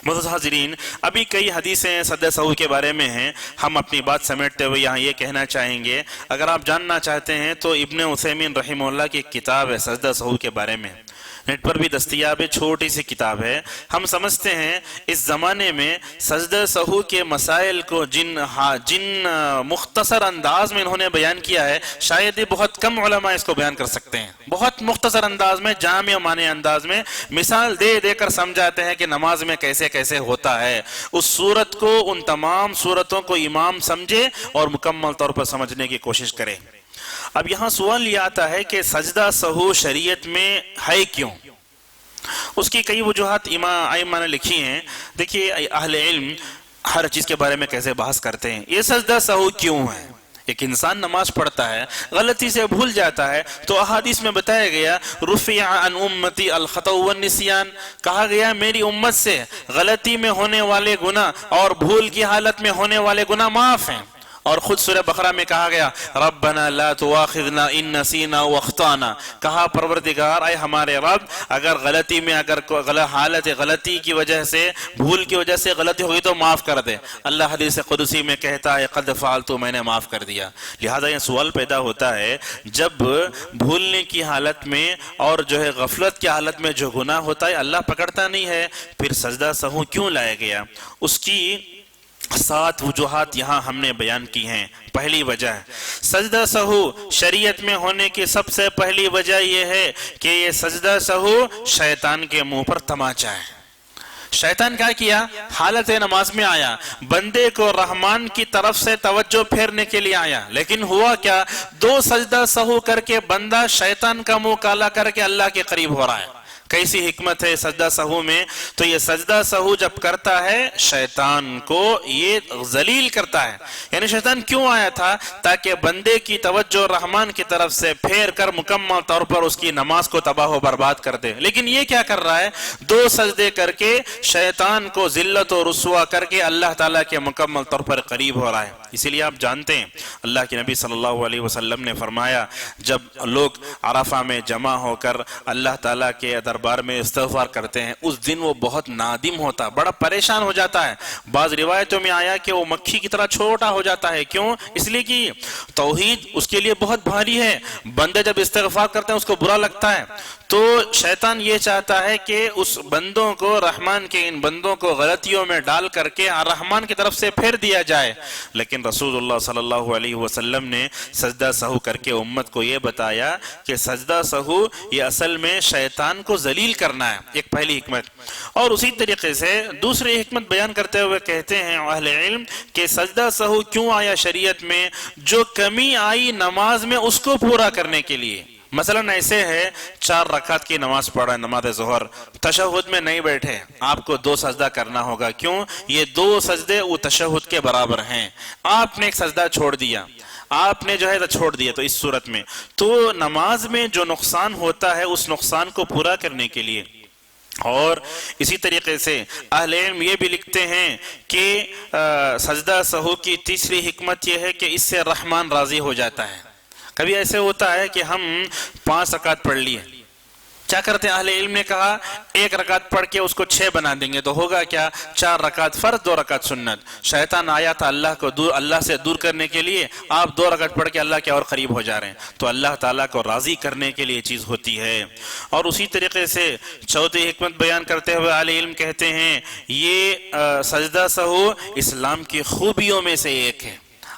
معزز حاضرین، ابھی کئی حدیثیں سجدہ سہو کے بارے میں ہیں، ہم اپنی بات سمیٹتے ہوئے یہاں یہ کہنا چاہیں گے، اگر آپ جاننا چاہتے ہیں تو ابن عثیمین رحمہ اللہ کی کتاب ہے سجدہ سہو کے بارے میں، نیٹ پر بھی دستیاب ہے، چھوٹی سی کتاب ہے۔ ہم سمجھتے ہیں اس زمانے میں سجدہ سہو کے مسائل کو جن مختصر انداز میں انہوں نے بیان کیا ہے، شاید ہی بہت کم علماء اس کو بیان کر سکتے ہیں۔ بہت مختصر انداز میں، جامع و مانع انداز میں مثال دے دے کر سمجھاتے ہیں کہ نماز میں کیسے کیسے ہوتا ہے۔ اس صورت کو، ان تمام صورتوں کو امام سمجھے اور مکمل طور پر سمجھنے کی کوشش کرے۔ اب یہاں سوال یہ آتا ہے کہ سجدہ سہو شریعت میں ہے کیوں؟ اس کی کئی وجوہات ائمہ نے لکھی ہیں۔ دیکھیے، اہل علم ہر چیز کے بارے میں کیسے بحث کرتے ہیں۔ یہ سجدہ سہو کیوں ہے؟ ایک انسان نماز پڑھتا ہے، غلطی سے بھول جاتا ہے، تو احادیث میں بتایا گیا رفع عن امتی الخطأ والنسیان، کہا گیا میری امت سے غلطی میں ہونے والے گناہ اور بھول کی حالت میں ہونے والے گناہ معاف ہیں۔ اور خود سورہ بقرہ میں کہا گیا ربنا لا تواخذنا ان نسینا واخطانا، کہا پروردگار اے ہمارے رب، اگر غلطی میں، اگر حالت غلطی کی وجہ سے، بھول کی وجہ سے غلطی ہوئی تو معاف کر دے۔ اللہ حدیث قدسی میں کہتا ہے قد فعلت، میں نے معاف کر دیا۔ لہذا یہ سوال پیدا ہوتا ہے، جب بھولنے کی حالت میں اور جو ہے غفلت کی حالت میں جو گناہ ہوتا ہے اللہ پکڑتا نہیں ہے، پھر سجدہ سہو کیوں لایا گیا؟ اس کی 7 وجوہات یہاں ہم نے بیان کی ہیں۔ پہلی وجہ، سجدہ سہو شریعت میں ہونے کی سب سے پہلی وجہ یہ ہے کہ یہ سجدہ سہو شیطان کے منہ پر تماچا ہے۔ شیطان کیا کیا؟ حالت نماز میں آیا، بندے کو رحمان کی طرف سے توجہ پھیرنے کے لیے آیا، لیکن ہوا کیا؟ 2 سجدہ سہو کر کے بندہ شیطان کا منہ کالا کر کے اللہ کے قریب ہو رہا ہے۔ کیسی حکمت ہے سجدہ سہو میں؟ تو یہ سجدہ سہو جب کرتا ہے شیطان کو یہ ذلیل کرتا ہے۔ یعنی شیطان کیوں آیا تھا؟ تاکہ بندے کی توجہ رحمان کی طرف سے پھیر کر مکمل طور پر اس کی نماز کو تباہ و برباد کر دے۔ لیکن یہ کیا کر رہا ہے؟ 2 سجدے کر کے شیطان کو ذلت و رسوا کر کے اللہ تعالیٰ کے مکمل طور پر قریب ہو رہا ہے۔ اسی لیے آپ جانتے ہیں اللہ کے نبی صلی اللہ علیہ وسلم نے فرمایا، جب لوگ عرفہ میں جمع ہو کر اللہ تعالیٰ کے دربار میں استغفار کرتے ہیں، اس دن وہ بہت نادم ہوتا، بڑا پریشان ہو جاتا ہے۔ بعض روایتوں میں آیا کہ وہ مکھی کی طرح چھوٹا ہو جاتا ہے۔ کیوں؟ اس لیے کہ توحید اس کے لیے بہت بھاری ہے، بندے جب استغفار کرتے ہیں اس کو برا لگتا ہے۔ تو شیطان یہ چاہتا ہے کہ اس بندوں کو، رحمان کے ان بندوں کو غلطیوں میں ڈال کر کے رحمان کی طرف سے پھیر دیا جائے۔ لیکن رسول اللہ صلی اللہ علیہ وسلم نے سجدہ سہو کر کے امت کو یہ بتایا کہ سجدہ سہو یہ اصل میں شیطان کو ذلیل کرنا ہے، ایک پہلی حکمت۔ اور اسی طریقے سے دوسری حکمت بیان کرتے ہوئے کہتے ہیں اہل علم کہ سجدہ سہو کیوں آیا شریعت میں؟ جو کمی آئی نماز میں اس کو پورا کرنے کے لیے۔ مثلا ایسے ہے 4 رکعت کی نماز پڑھا ہے، نماز ظہر، تشہد میں نہیں بیٹھے، آپ کو 2 سجدہ کرنا ہوگا۔ کیوں؟ یہ 2 سجدے وہ تشہد کے برابر ہیں۔ آپ نے ایک سجدہ چھوڑ دیا، آپ نے جو ہے چھوڑ دیا، تو اس صورت میں تو نماز میں جو نقصان ہوتا ہے اس نقصان کو پورا کرنے کے لیے۔ اور اسی طریقے سے اہل علم یہ بھی لکھتے ہیں کہ سجدہ سہو کی تیسری حکمت یہ ہے کہ اس سے رحمان راضی ہو جاتا ہے۔ کبھی ایسے ہوتا ہے کہ ہم 5 رکعت پڑھ لیے، کیا کرتے ہیں اہل علم نے کہا 1 رکعت پڑھ کے اس کو 6 بنا دیں گے، تو ہوگا کیا؟ 4 رکعت فرض، 2 رکعت سنت۔ شیطان آیا تھا اللہ سے دور کرنے کے لیے، آپ 2 رکعت پڑھ کے اللہ کے اور قریب ہو جا رہے ہیں۔ تو اللہ تعالیٰ کو راضی کرنے کے لیے چیز ہوتی ہے۔ اور اسی طریقے سے چوتھی حکمت بیان کرتے ہوئے اہل علم کہتے ہیں یہ سجدہ سہو اسلام کی خوبیوں میں سے ایک ہے۔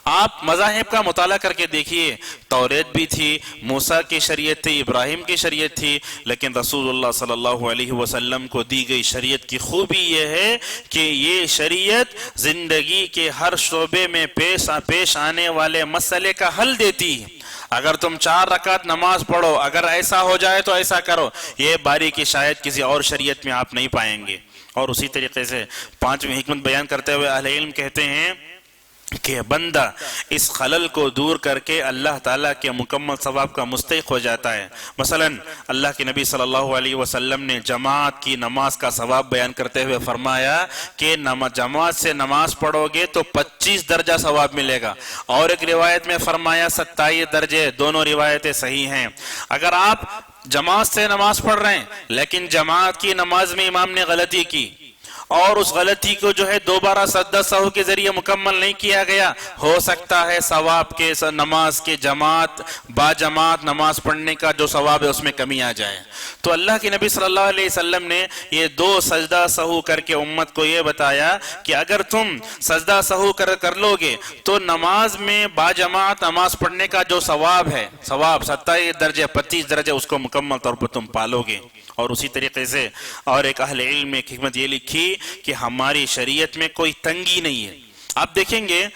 آپ مذاہب کا مطالعہ کر کے دیکھیے، توریت بھی تھی، موسیٰ کی شریعت تھی، ابراہیم کی شریعت تھی، لیکن رسول اللہ صلی اللہ علیہ وسلم کو دی گئی شریعت کی خوبی یہ ہے کہ یہ شریعت زندگی کے ہر شعبے میں پیش آنے والے مسئلے کا حل دیتی ہے۔ اگر تم 4 رکعت نماز پڑھو، اگر ایسا ہو جائے تو ایسا کرو، یہ باریکی شاید کسی اور شریعت میں آپ نہیں پائیں گے۔ اور اسی طریقے سے 5ویں حکمت بیان کرتے ہوئے اہل علم کہتے ہیں کہ بندہ اس خلل کو دور کر کے اللہ تعالیٰ کے مکمل ثواب کا مستحق ہو جاتا ہے۔ مثلا اللہ کے نبی صلی اللہ علیہ وسلم نے جماعت کی نماز کا ثواب بیان کرتے ہوئے فرمایا کہ جماعت سے نماز پڑھو گے تو 25 درجہ ثواب ملے گا، اور ایک روایت میں فرمایا 27 درجے، دونوں روایتیں صحیح ہیں۔ اگر آپ جماعت سے نماز پڑھ رہے ہیں لیکن جماعت کی نماز میں امام نے غلطی کی اور اس غلطی کو جو ہے دوبارہ سجدہ سہو کے ذریعے مکمل نہیں کیا گیا، ہو سکتا ہے ثواب کے نماز کے جماعت با جماعت نماز پڑھنے کا جو ثواب ہے اس میں کمی آ جائے۔ تو اللہ کے نبی صلی اللہ علیہ وسلم نے یہ 2 سجدہ سہو کر کے امت کو یہ بتایا کہ اگر تم سجدہ سہو کر لو گے تو نماز میں با جماعت نماز پڑھنے کا جو ثواب ہے، ثواب 27 درجے 25 درجے، اس کو مکمل طور پر تم پالو گے۔ اور اسی طریقے سے اور ایک اہل علم میں حکمت یہ لکھی کہ ہماری شریعت میں کوئی تنگی نہیں ہے۔ آپ دیکھیں گے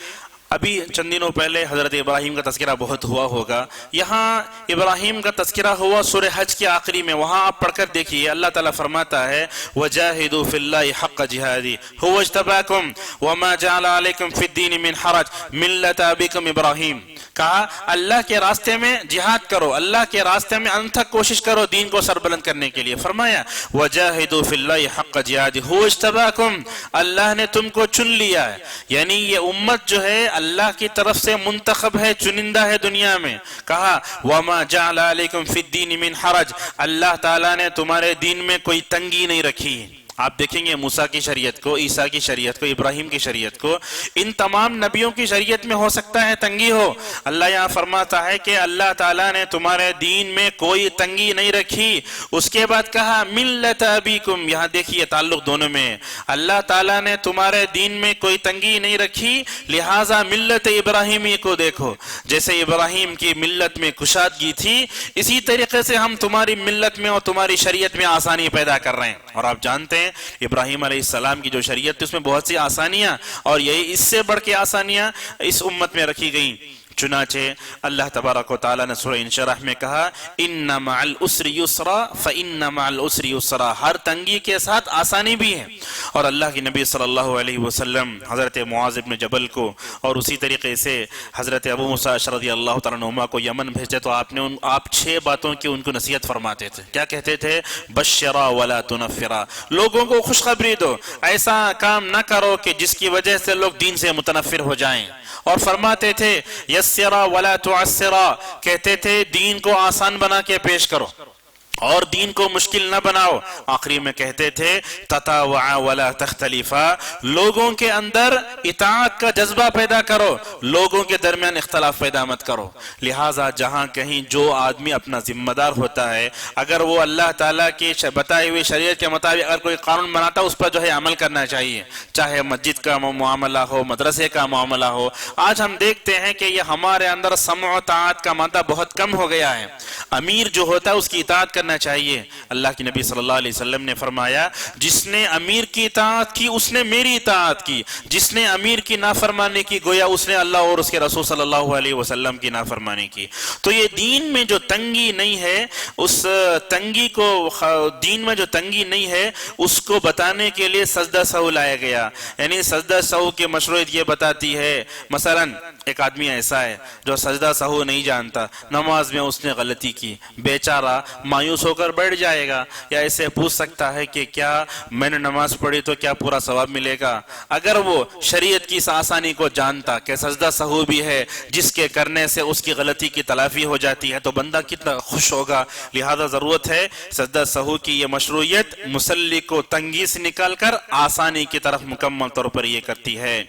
ابھی چند دنوں پہلے حضرت ابراہیم کا تذکرہ بہت ہوا ہوگا، یہاں ابراہیم کا تذکرہ ہوا سورہ حج کے آخری میں، وہاں آپ پڑھ کر دیکھیے اللہ تعالیٰ فرماتا ہے وَجَاهِدُوا فِي اللَّهِ حَقَّ جِهَادِهِ هُوَ اجْتَبَاكُمْ وَمَا جَعَلَ عَلَيْكُمْ فِي الدِّينِ مِنْ حَرَجٍ مِلَّةَ أَبِيكُمْ إِبْرَاهِيمَ، کہا اللہ کے راستے میں جہاد کرو، اللہ کے راستے میں انتھک کوشش کرو دین کو سربلند کرنے کے لیے۔ فرمایا وَجَاهِدُوا فِي اللَّهِ حَقَّ جِهَادِهِ هُوَ اجْتَبَاكُمْ، اللہ نے تم کو چن لیا ہے، یعنی یہ امت جو ہے اللہ کی طرف سے منتخب ہے، چنندہ ہے دنیا میں۔ کہا وَمَا جَعَلَ عَلَيْكُمْ فِي الدِّينِ مِنْ حَرَجٍ، اللہ تعالیٰ نے تمہارے دین میں کوئی تنگی نہیں رکھی۔ آپ دیکھیں گے موسیٰ کی شریعت کو، عیسیٰ کی شریعت کو، ابراہیم کی شریعت کو، ان تمام نبیوں کی شریعت میں ہو سکتا ہے تنگی ہو، اللہ یہاں فرماتا ہے کہ اللہ تعالیٰ نے تمہارے دین میں کوئی تنگی نہیں رکھی۔ اس کے بعد کہا ملت ابیکم، یہاں دیکھیے تعلق دونوں میں، اللہ تعالیٰ نے تمہارے دین میں کوئی تنگی نہیں رکھی، لہٰذا ملت ابراہیمی کو دیکھو، جیسے ابراہیم کی ملت میں کشادگی تھی اسی طریقے سے ہم تمہاری ملت میں اور تمہاری شریعت میں آسانی پیدا کر رہے ہیں۔ اور آپ جانتے ہیں ابراہیم علیہ السلام کی جو شریعت تھی اس میں بہت سی آسانیاں، اور یہی اس سے بڑھ کے آسانیاں اس امت میں رکھی گئیں۔ چنانچہ اللہ تبارک و تعالیٰ نے سورہ انشراح میں کہا ان مع العسر یسرا فان مع العسر یسرا، ہر تنگی کے ساتھ آسانی بھی ہے۔ اور اللہ کے نبی صلی اللہ علیہ وسلم حضرت معاذ بن جبل کو اور اسی طریقے سے حضرت ابو موسیٰ رضی اللہ تعالیٰ عنہما کو یمن بھیجتے تو آپ 6 باتوں کی ان کو نصیحت فرماتے تھے۔ کیا کہتے تھے؟ بشرا ولا تنفرا، لوگوں کو خوشخبری دو، ایسا کام نہ کرو کہ جس کی وجہ سے لوگ دین سے متنفر ہو جائیں۔ اور فرماتے تھے یسرا ولا تعسرا، کہتے تھے دین کو آسان بنا کے پیش کرو اور دین کو مشکل نہ بناؤ۔ آخری میں کہتے تھے تطاوعا ولا تختلفا، لوگوں کے اندر اطاعت کا جذبہ پیدا کرو، لوگوں کے درمیان اختلاف پیدا مت کرو۔ لہٰذا جہاں کہیں جو آدمی اپنا ذمہ دار ہوتا ہے، اگر وہ اللہ تعالیٰ کی بتائی ہوئی شریعت کے مطابق اگر کوئی قانون بناتا ہے اس پر جو ہے عمل کرنا چاہیے، چاہے مسجد کا معاملہ ہو، مدرسے کا معاملہ ہو۔ آج ہم دیکھتے ہیں کہ یہ ہمارے اندر سمع و طاعت کا مادہ بہت کم ہو گیا ہے، امیر جو ہوتا ہے اس کی اطاعت کرنا چاہیے۔ اللہ کی نبی صلی اللہ علیہ وسلم نے فرمایا جس نے امیر کی اطاعت کی اس نے میری اطاعت کی، جس نے امیر کی نافرمانی کی گویا اس نے اللہ اور اس کے رسول صلی اللہ علیہ وسلم کی نافرمانی کی۔ تو یہ دین میں جو تنگی نہیں ہے، اس تنگی کو، دین میں جو تنگی نہیں ہے اس کو بتانے کے لیے سجدہ سہو لایا گیا۔ یعنی سجدہ سہو کی مشروعیت یہ بتاتی ہے، مثلا ایک آدمی ایسا ہے جو سجدہ سہو نہیں جانتا، نماز میں اس نے غلطی کی، بیچارہ مایوس ہو کر بیٹھ جائے گا، یا ایسے پوچھ سکتا ہے کہ کیا میں نے نماز پڑھی تو کیا پورا ثواب ملے گا؟ اگر وہ شریعت کی اس آسانی کو جانتا کہ سجدہ سہو بھی ہے جس کے کرنے سے اس کی غلطی کی تلافی ہو جاتی ہے تو بندہ کتنا خوش ہوگا۔ لہذا ضرورت ہے سجدہ سہو کی یہ مشروعیت مصلی کو تنگی سے نکال کر آسانی کی طرف مکمل طور پر یہ کرتی ہے۔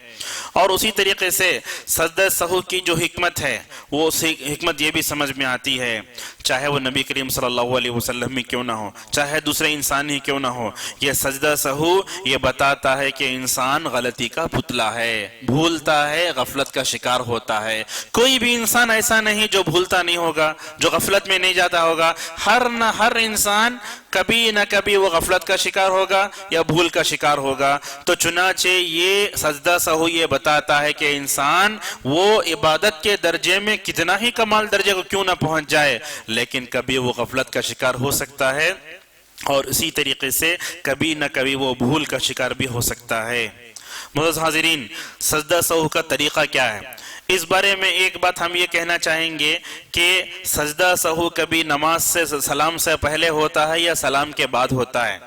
اور اسی طریقے سے سجدہ سہو کی جو حکمت ہے وہ حکمت یہ بھی سمجھ میں آتی ہے چاہے وہ نبی کریم صلی اللہ علیہ وسلم ہی کیوں نہ ہو، چاہے دوسرے انسان ہی کیوں نہ ہو، یہ سجدہ سہو یہ بتاتا ہے کہ انسان غلطی کا پتلا ہے، بھولتا ہے، غفلت کا شکار ہوتا ہے۔ کوئی بھی انسان ایسا نہیں جو بھولتا نہیں ہوگا، جو غفلت میں نہیں جاتا ہوگا۔ ہر انسان کبھی نہ کبھی وہ غفلت کا شکار ہوگا یا بھول کا شکار ہوگا۔ تو چنانچہ یہ سجدہ سہو یہ بتاتا ہے کہ انسان وہ عبادت کے درجے میں کتنا ہی کمال درجے کو کیوں نہ پہنچ جائے، لیکن کبھی وہ غفلت کا شکار ہو سکتا ہے، اور اسی طریقے سے کبھی نہ کبھی وہ بھول کا شکار بھی ہو سکتا ہے۔ معزز حاضرین، سجدہ سہو کا طریقہ کیا ہے؟ اس بارے میں ایک بات ہم یہ کہنا چاہیں گے کہ سجدہ سہو کبھی نماز سے سلام سے پہلے ہوتا ہے یا سلام کے بعد ہوتا ہے۔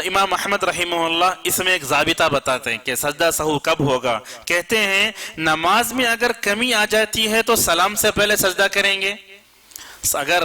امام احمد رحمہ اللہ اس میں ایک ضابطہ بتاتے ہیں کہ سجدہ سہو کب ہوگا۔ کہتے ہیں نماز میں اگر کمی آ جاتی ہے تو سلام سے پہلے سجدہ کریں گے۔ اگر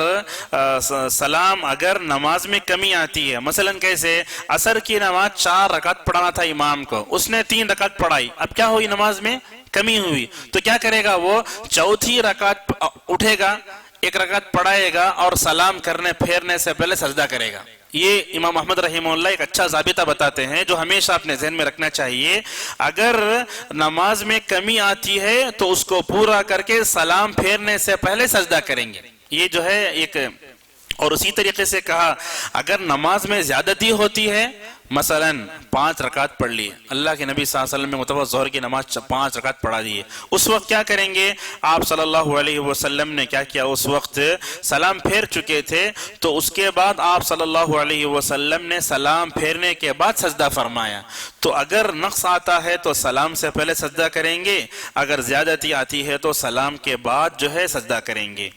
نماز میں کمی آتی ہے، مثلا کیسے عصر کی نماز 4 رکعت پڑھنا تھا امام کو، اس نے 3 رکعت پڑھائی، اب کیا ہوئی نماز میں کمی ہوئی، تو کیا کرے گا وہ چوتھی رکعت اٹھے گا، 1 رکعت پڑھائے گا اور سلام کرنے پھیرنے سے پہلے سجدہ کرے گا۔ یہ امام احمد رحمہ اللہ ایک اچھا ضابطہ بتاتے ہیں جو ہمیشہ اپنے ذہن میں رکھنا چاہیے۔ اگر نماز میں کمی آتی ہے تو اس کو پورا کر کے سلام پھیرنے سے پہلے سجدہ کریں گے، یہ جو ہے ایک۔ اور اسی طریقے سے کہا اگر نماز میں زیادتی ہوتی ہے، مثلا 5 رکعت پڑھ لی، اللہ کے نبی صلی اللہ علیہ وسلم نے مطلب ظہر کی نماز 5 رکعت پڑھا دی ہے، اس وقت کیا کریں گے؟ آپ صلی اللہ علیہ وسلم نے کیا کیا؟ اس وقت سلام پھیر چکے تھے، تو اس کے بعد آپ صلی اللہ علیہ وسلم نے سلام پھیرنے کے بعد سجدہ فرمایا۔ تو اگر نقص آتا ہے تو سلام سے پہلے سجدہ کریں گے، اگر زیادتی آتی ہے تو سلام کے بعد جو ہے سجدہ کریں گے۔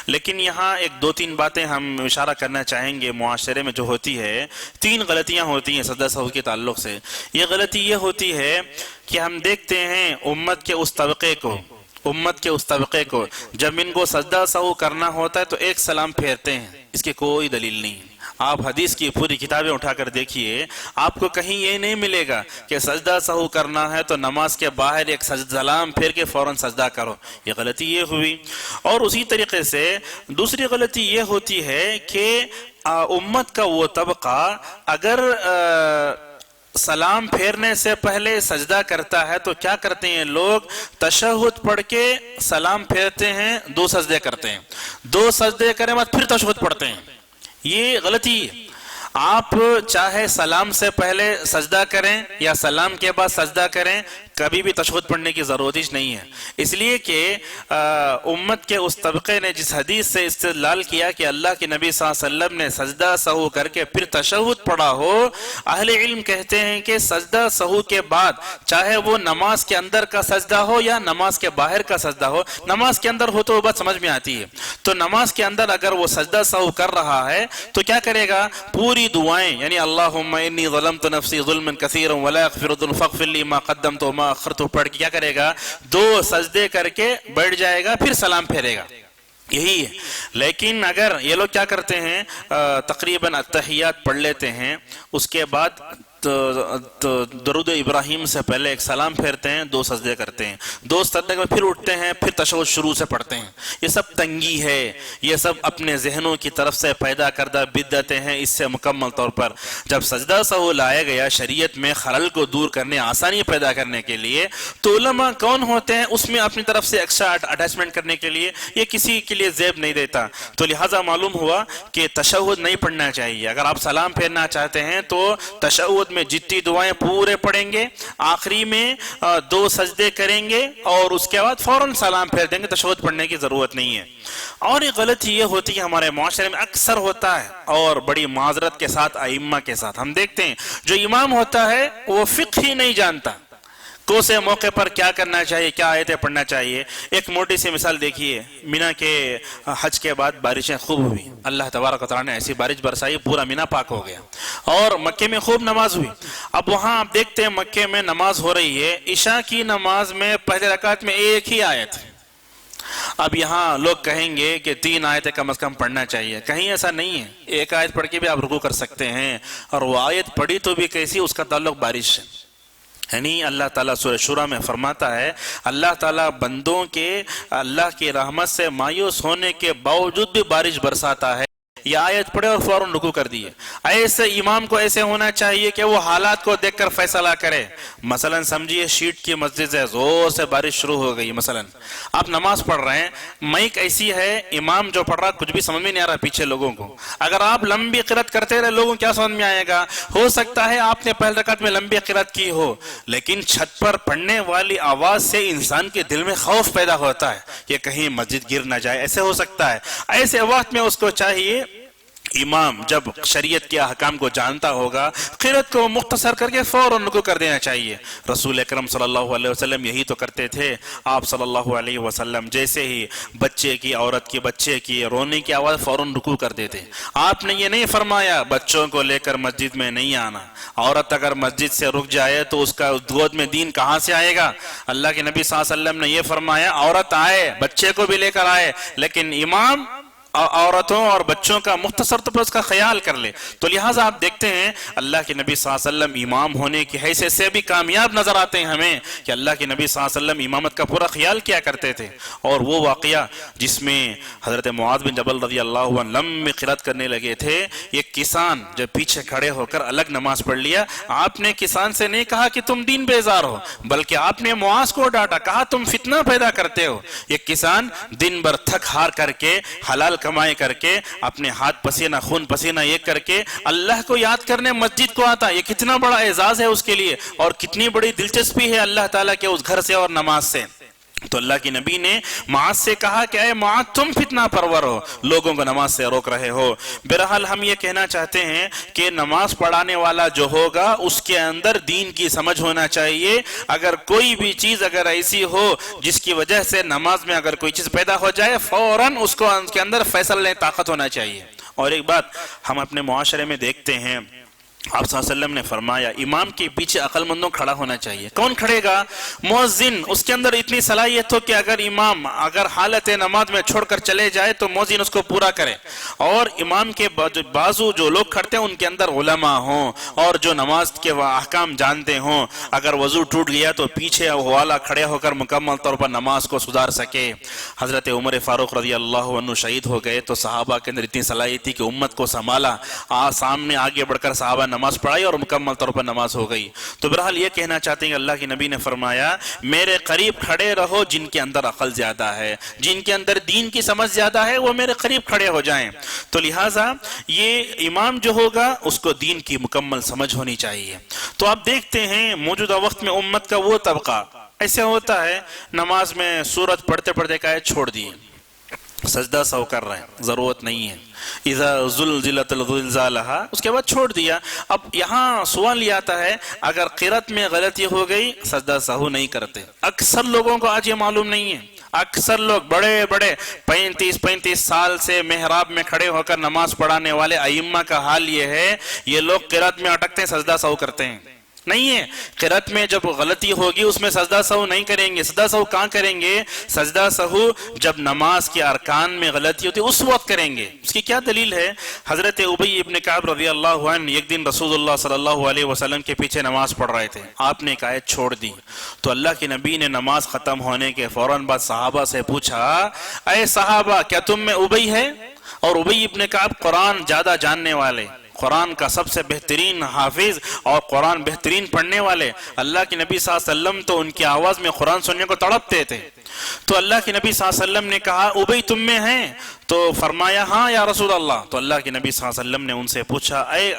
لیکن یہاں ایک 2-3 باتیں ہم اشارہ کرنا چاہیں گے۔ معاشرے میں جو ہوتی ہے 3 غلطیاں ہوتی ہیں سجدہ سہو کے تعلق سے۔ یہ غلطی یہ ہوتی ہے کہ ہم دیکھتے ہیں امت کے اس طبقے کو جب ان کو سجدہ سہو کرنا ہوتا ہے تو ایک سلام پھیرتے ہیں، اس کی کوئی دلیل نہیں۔ آپ حدیث کی پوری کتابیں اٹھا کر دیکھیے، آپ کو کہیں یہ نہیں ملے گا کہ سجدہ سہو کرنا ہے تو نماز کے باہر ایک سلام پھیر کے فوراً سجدہ کرو، یہ غلطی یہ ہوئی۔ اور اسی طریقے سے دوسری غلطی یہ ہوتی ہے کہ امت کا وہ طبقہ اگر سلام پھیرنے سے پہلے سجدہ کرتا ہے تو کیا کرتے ہیں لوگ؟ تشہد پڑھ کے سلام پھیرتے ہیں، 2 سجدے کرتے ہیں، 2 سجدے کرنے بعد پھر تشہد پڑھتے ہیں، یہ غلطی ہے۔ آپ چاہے سلام سے پہلے سجدہ کریں یا سلام کے بعد سجدہ کریں، کبھی بھی تشہد پڑھنے کی ضرورت ہی نہیں ہے، اس لیے کہ امت کے اس طبقے نے جس حدیث سے استدلال کیا کہ اللہ کے نبی صلی اللہ علیہ وسلم نے سجدہ سہو کر کے پھر تشہد پڑھا ہو، اہل علم کہتے ہیں کہ سجدہ سہو کے بعد چاہے وہ نماز کے اندر کا سجدہ ہو یا نماز کے باہر کا سجدہ ہو، نماز کے اندر ہو تو وہ بات سمجھ میں آتی ہے، تو نماز کے اندر اگر وہ سجدہ سہو کر رہا ہے تو کیا کرے گا؟ پوری دعائیں، یعنی اللہم انی ظلمت نفسی ظلما کثیرا ولا یغفر الذنوب فاغفر لی ما قدمت وما اخرت پڑھ کے کیا کرے گا؟ 2 سجدے کر کے بیٹھ جائے گا، پھر سلام پھیرے گا، یہی ہے۔ لیکن اگر یہ لوگ کیا کرتے ہیں تقریباً اتحیات پڑھ لیتے ہیں، اس کے بعد درود ابراہیم سے پہلے ایک سلام پھیرتے ہیں، 2 سجدے کرتے ہیں، 2 سجدے میں پھر اٹھتے ہیں، پھر تشہد شروع سے پڑھتے ہیں۔ یہ سب تنگی ہے، یہ سب اپنے ذہنوں کی طرف سے پیدا کردہ بدعتیں ہیں۔ اس سے مکمل طور پر جب سجدہ سہو لایا گیا شریعت میں خلل کو دور کرنے، آسانی پیدا کرنے کے لیے، تو علماء کون ہوتے ہیں اس میں اپنی طرف سے ایکسٹرا اٹیچمنٹ کرنے کے لیے، یہ کسی کے لیے زیب نہیں دیتا، تو لہٰذا معلوم ہوا کہ تشہد نہیں پڑھنا چاہیے۔ اگر آپ سلام پھیرنا چاہتے ہیں تو تشہد میں جتنی دعائیں پورے پڑھیں گے، آخری میں 2 سجدے کریں گے اور اس کے بعد فوراً سلام پھیر دیں گے، تشہد پڑھنے کی ضرورت نہیں ہے۔ اور ایک غلطی یہ ہوتی ہے ہمارے معاشرے میں اکثر ہوتا ہے، اور بڑی معذرت کے ساتھ ائمہ کے ساتھ ہم دیکھتے ہیں جو امام ہوتا ہے وہ فقہ ہی نہیں جانتا، کون سے موقع پر کیا کرنا چاہیے، کیا آیتیں پڑھنا چاہیے۔ ایک موٹی سی مثال دیکھیے، مینا کے حج کے بعد بارشیں خوب ہوئی، اللہ تبارک و تعالیٰ نے ایسی بارش برسائی، پورا مینا پاک ہو گیا، اور مکے میں خوب نماز ہوئی۔ اب وہاں آپ دیکھتے ہیں مکے میں نماز ہو رہی ہے، عشاء کی نماز میں پہلے رکعت میں ایک ہی آیت۔ اب یہاں لوگ کہیں گے کہ 3 آیتیں کم از کم پڑھنا چاہیے، کہیں ایسا نہیں ہے، ایک آیت پڑھ کے بھی آپ رکوع کر سکتے ہیں، اور وہ آیت پڑھی تو بھی کیسی، اس کا تعلق بارش سے۔ یعنی اللہ تعالیٰ سورہ شورى میں فرماتا ہے اللہ تعالیٰ بندوں کے اللہ کی رحمت سے مایوس ہونے کے باوجود بھی بارش برساتا ہے. یہ آیت پڑھے اور فوراً رکوع کر دیے. ایسے امام کو ایسے ہونا چاہیے کہ وہ حالات کو دیکھ کر فیصلہ کرے. مثلا سمجھیے شیٹ کی مسجد ہے, زور سے بارش شروع ہو گئی, مثلا آپ نماز پڑھ رہے ہیں, مائک ایسی ہے, امام جو پڑھ رہا کچھ بھی سمجھ میں نہیں آ رہا پیچھے لوگوں کو. اگر آپ لمبی قرات کرتے رہے لوگوں کیا سمجھ میں آئے گا؟ ہو سکتا ہے آپ نے پہلی رکعت میں لمبی قرات کی ہو, لیکن چھت پر پڑھنے والی آواز سے انسان کے دل میں خوف پیدا ہوتا ہے کہ کہیں مسجد گر نہ جائے. ایسے ہو سکتا ہے. ایسے وقت میں اس کو چاہیے امام جب شریعت کے احکام کو جانتا ہوگا قرات کو مختصر کر کے فوراً رکوع کر دینا چاہیے. رسول اکرم صلی اللہ علیہ وسلم یہی تو کرتے تھے. آپ صلی اللہ علیہ وسلم جیسے ہی بچے کی, عورت کی, بچے کی رونے کی آواز فوراً رکوع کر دیتے. آپ نے یہ نہیں فرمایا بچوں کو لے کر مسجد میں نہیں آنا. عورت اگر مسجد سے رک جائے تو اس کا گود میں دین کہاں سے آئے گا؟ اللہ کے نبی صلی اللہ علیہ وسلم نے یہ فرمایا عورت آئے, بچے کو بھی لے کر آئے, لیکن امام عورتوں اور بچوں کا مختصر طور پر اس کا خیال کر لے. تو لہٰذا آپ دیکھتے ہیں اللہ کے نبی صلی اللہ علیہ وسلم امام ہونے کی حیثیت سے بھی کامیاب نظر آتے ہیں ہمیں کہ اللہ کے نبی صلی اللہ علیہ وسلم امامت کا پورا خیال کیا کرتے تھے. اور وہ واقعہ جس میں حضرت معاذ بن جبل رضی اللہ عنہ لمبی قرات کرنے لگے تھے, ایک کسان جب پیچھے کھڑے ہو کر الگ نماز پڑھ لیا, آپ نے کسان سے نہیں کہا کہ تم دین بیزار ہو, بلکہ آپ نے معاذ کو ڈانٹا, کہا تم فتنہ پیدا کرتے ہو. ایک کسان دن بھر تھک ہار کر کے حلال کمائی کر کے اپنے ہاتھ پسینہ خون پسینہ ایک کر کے اللہ کو یاد کرنے مسجد کو آتا, یہ کتنا بڑا اعزاز ہے اس کے لیے اور کتنی بڑی دلچسپی ہے اللہ تعالیٰ کے اس گھر سے اور نماز سے. تو اللہ کی نبی نے معاذ سے کہا کہ اے معاذ تم فتنہ پرور ہو, لوگوں کو نماز سے روک رہے ہو. بہرحال ہم یہ کہنا چاہتے ہیں کہ نماز پڑھانے والا جو ہوگا اس کے اندر دین کی سمجھ ہونا چاہیے. اگر کوئی بھی چیز اگر ایسی ہو جس کی وجہ سے نماز میں اگر کوئی چیز پیدا ہو جائے فوراً اس کو اس کے اندر فیصلہ لینے طاقت ہونا چاہیے. اور ایک بات ہم اپنے معاشرے میں دیکھتے ہیں, آپ صلی اللہ علیہ وسلم نے فرمایا امام کے پیچھے عقل مندوں کھڑا ہونا چاہیے. کون کھڑے گا؟ مؤذن. اس کے اندر اتنی صلاحیت ہو کہ اگر امام اگر حالت نماز میں چھوڑ کر چلے جائے تو مؤذن اس کو پورا کرے. اور امام کے بازو جو لوگ کھڑتے ہیں ان کے اندر علماء ہوں اور جو نماز کے احکام جانتے ہوں. اگر وضو ٹوٹ گیا تو پیچھے والا کھڑے ہو کر مکمل طور پر نماز کو سدھار سکے. حضرت عمر فاروق رضی اللہ عنہ شہید ہو گئے تو صحابہ کے اندر اتنی صلاحیت تھی کہ امت کو سنبھالا, سامنے آگے بڑھ کر صحابہ نماز پڑھائی اور مکمل طور پر نماز ہو گئی. تو بہرحال یہ کہنا چاہتے ہیں کہ اللہ کے نبی نے فرمایا میرے قریب کھڑے رہو جن کے اندر عقل زیادہ ہے, جن کے اندر دین کی سمجھ زیادہ ہے, وہ میرے قریب کھڑے ہو جائیں. تو لہٰذا یہ امام جو ہوگا اس کو دین کی مکمل سمجھ ہونی چاہیے. تو آپ دیکھتے ہیں موجودہ وقت میں امت کا وہ طبقہ ایسے ہوتا ہے نماز میں سورت پڑھتے پڑھتے کا چھوڑ دیے, سجدہ سہو کر رہے ہیں, ضرورت نہیں ہے, اذا زلزلت زلزالها اس کے بعد چھوڑ دیا. اب یہاں سوال یہ آتا ہے اگر قرات میں غلطی ہو گئی سجدہ سہو نہیں کرتے. اکثر لوگوں کو آج یہ معلوم نہیں ہے. اکثر لوگ بڑے بڑے 35 سال سے محراب میں کھڑے ہو کر نماز پڑھانے والے ائمہ کا حال یہ ہے, یہ لوگ قرات میں اٹکتے ہیں سجدہ سہو کرتے ہیں. نہیں ہے, قرات میں جب غلطی ہوگی اس میں سجدہ سہو نہیں کریں گے. سجدہ سہو کہاں کریں گے؟ سجدہ سہو جب نماز کے ارکان میں غلطی ہوتی ہے اس وقت کریں گے. اس کی کیا دلیل ہے؟ حضرت ابی ابن کعب رضی اللہ عنہ ایک دن رسول اللہ صلی اللہ علیہ وسلم کے پیچھے نماز پڑھ رہے تھے. آپ نے ایک آیت چھوڑ دی تو اللہ کے نبی نے نماز ختم ہونے کے فوراً بعد صحابہ سے پوچھا اے صحابہ کیا تم میں ابی ہے؟ اور ابی ابن کعب قرآن زیادہ جاننے والے, قرآن کا سب سے بہترین حافظ اور قرآن بہترین پڑھنے والے. اللہ کے نبی صلی اللہ علیہ وسلم تو ان کی آواز میں قرآن سننے کو تڑپتے تھے. تو اللہ کے نبی صلی اللہ علیہ وسلم نے کہا ابی تم میں ہیں؟ تو فرمایا ہاں یا رسول اللہ. تو اللہ کے نبی صلی اللہ علیہ وسلم نے ان سے پوچھا اے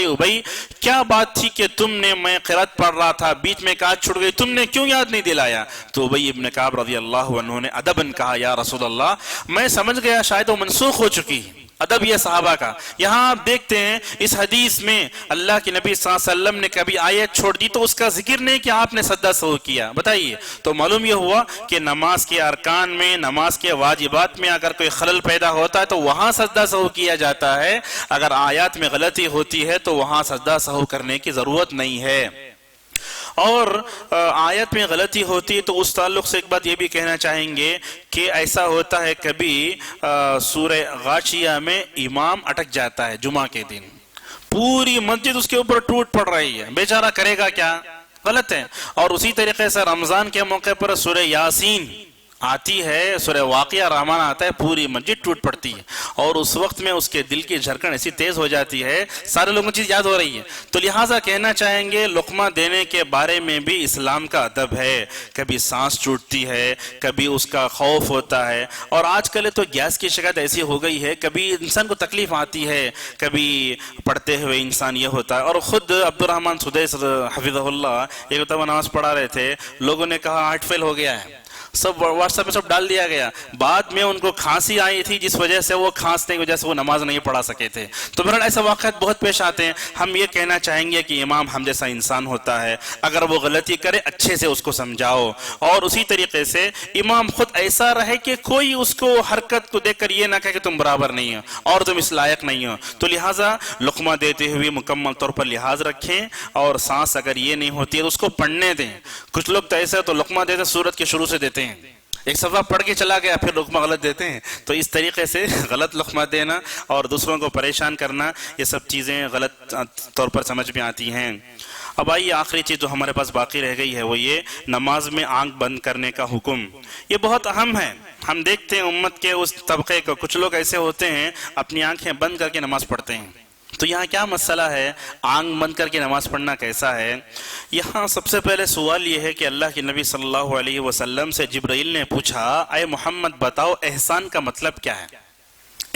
ابی کیا بات تھی کہ تم نے, میں قرات پڑھ رہا تھا بیچ میں کہا چھوڑ گئی, تم نے کیوں یاد نہیں دلایا؟ تو ابی ابن کعب رضی اللہ عنہ نے ادباً کہا یا رسول اللہ میں سمجھ گیا شاید وہ منسوخ ہو چکی. ادب یہ صحابہ کا. یہاں آپ دیکھتے ہیں اس حدیث میں اللہ کے نبی صلی اللہ علیہ وسلم نے کبھی آیت چھوڑ دی تو اس کا ذکر نہیں کہ آپ نے سجدہ سہو کیا. بتائیے, تو معلوم یہ ہوا کہ نماز کے ارکان میں, نماز کے واجبات میں اگر کوئی خلل پیدا ہوتا ہے تو وہاں سجدہ سہو کیا جاتا ہے. اگر آیات میں غلطی ہوتی ہے تو وہاں سجدہ سہو کرنے کی ضرورت نہیں ہے. اور آیت میں غلطی ہوتی ہے تو اس تعلق سے ایک بات یہ بھی کہنا چاہیں گے کہ ایسا ہوتا ہے کبھی سورہ غاشیہ میں امام اٹک جاتا ہے جمعہ کے دن, پوری مسجد اس کے اوپر ٹوٹ پڑ رہی ہے, بیچارہ کرے گا کیا؟ غلط ہے۔ اور اسی طریقے سے رمضان کے موقع پر سورہ یاسین آتی ہے، سورہ واقعہ رحمان آتا ہے، پوری مسجد ٹوٹ پڑتی ہے، اور اس وقت میں اس کے دل کی دھڑکن ایسی تیز ہو جاتی ہے، سارے لوگوں کو چیز یاد ہو رہی ہے۔ تو لہٰذا کہنا چاہیں گے لقمہ دینے کے بارے میں بھی اسلام کا ادب ہے، کبھی سانس ٹوٹتی ہے، کبھی اس کا خوف ہوتا ہے، اور آج کل تو گیس کی شکایت ایسی ہو گئی ہے، کبھی انسان کو تکلیف آتی ہے، کبھی پڑھتے ہوئے انسان یہ ہوتا ہے۔ اور خود عبد الرحمن سدیس حفظہ اللہ ایک دفعہ نماز پڑھا رہے تھے، لوگوں نے کہا ہارٹ فیل ہو گیا ہے، سب واٹس ایپ میں سب ڈال دیا گیا، بعد میں ان کو کھانسی آئی تھی جس وجہ سے وہ کھانسنے کی وجہ سے وہ نماز نہیں پڑھا سکے تھے۔ تو بہرحال ایسے واقعات بہت پیش آتے ہیں۔ ہم یہ کہنا چاہیں گے کہ امام ہم جیسا انسان ہوتا ہے، اگر وہ غلطی کرے اچھے سے اس کو سمجھاؤ، اور اسی طریقے سے امام خود ایسا رہے کہ کوئی اس کو حرکت کو دیکھ کر یہ نہ کہے کہ تم برابر نہیں ہو اور تم اس لائق نہیں ہو۔ تو لہٰذا لقمہ دیتے ہوئے مکمل طور پر لحاظ رکھیں، اور سانس اگر یہ نہیں ہوتی ہے تو اس کو پڑھنے دیں۔ کچھ لوگ تو ایسے تو لقمہ دیتے سورت کے شروع سے دیتے ہیں، ایک صفحہ پڑھ کے چلا گیا پھر لقمہ غلط دیتے ہیں، تو اس طریقے سے غلط لقمہ دینا اور دوسروں کو پریشان کرنا، یہ سب چیزیں غلط طور پر سمجھ میں آتی ہیں۔ اب آئیے آخری چیز جو ہمارے پاس باقی رہ گئی ہے وہ یہ نماز میں آنکھ بند کرنے کا حکم۔ یہ بہت اہم ہے۔ ہم دیکھتے ہیں امت کے اس طبقے کو، کچھ لوگ ایسے ہوتے ہیں اپنی آنکھیں بند کر کے نماز پڑھتے ہیں۔ تو یہاں کیا مسئلہ ہے؟ آنکھ بند کر کے نماز پڑھنا کیسا ہے؟ یہاں سب سے پہلے سوال یہ ہے کہ اللہ کے نبی صلی اللہ علیہ وسلم سے جبرائیل نے پوچھا، اے محمد بتاؤ احسان کا مطلب کیا ہے؟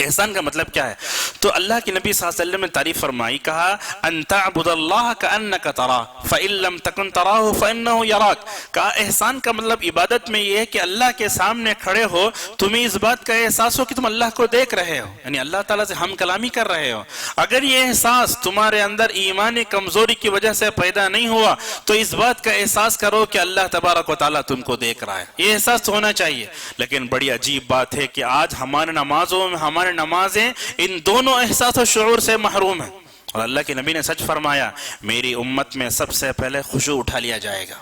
احسان کا مطلب کیا ہے؟ تو اللہ کے نبی صلی اللہ علیہ وسلم نے تعریف فرمائی، کہا ان تعبد اللہ کأنک تراہ فإن لم تکن تراہ فإنہ یراک۔ کہا احسان کا مطلب عبادت میں یہ ہے کہ اللہ کے سامنے کھڑے ہو، تمہیں اس بات کا احساس ہو کہ تم اللہ کو دیکھ رہے ہو، یعنی اللہ تعالیٰ سے ہم کلامی کر رہے ہو۔ اگر یہ احساس تمہارے اندر ایمانی کمزوری کی وجہ سے پیدا نہیں ہوا تو اس بات کا احساس کرو کہ اللہ تبارک و تعالیٰ تم کو دیکھ رہا ہے، یہ احساس تو ہونا چاہیے۔ لیکن بڑی عجیب بات ہے کہ آج ہمارے نمازوں میں ہمارے نمازیں ان دونوں احساس و شعور سے محروم ہیں، اور اللہ کے نبی نے سچ فرمایا میری امت میں سب سے پہلے خشوع اٹھا لیا جائے گا۔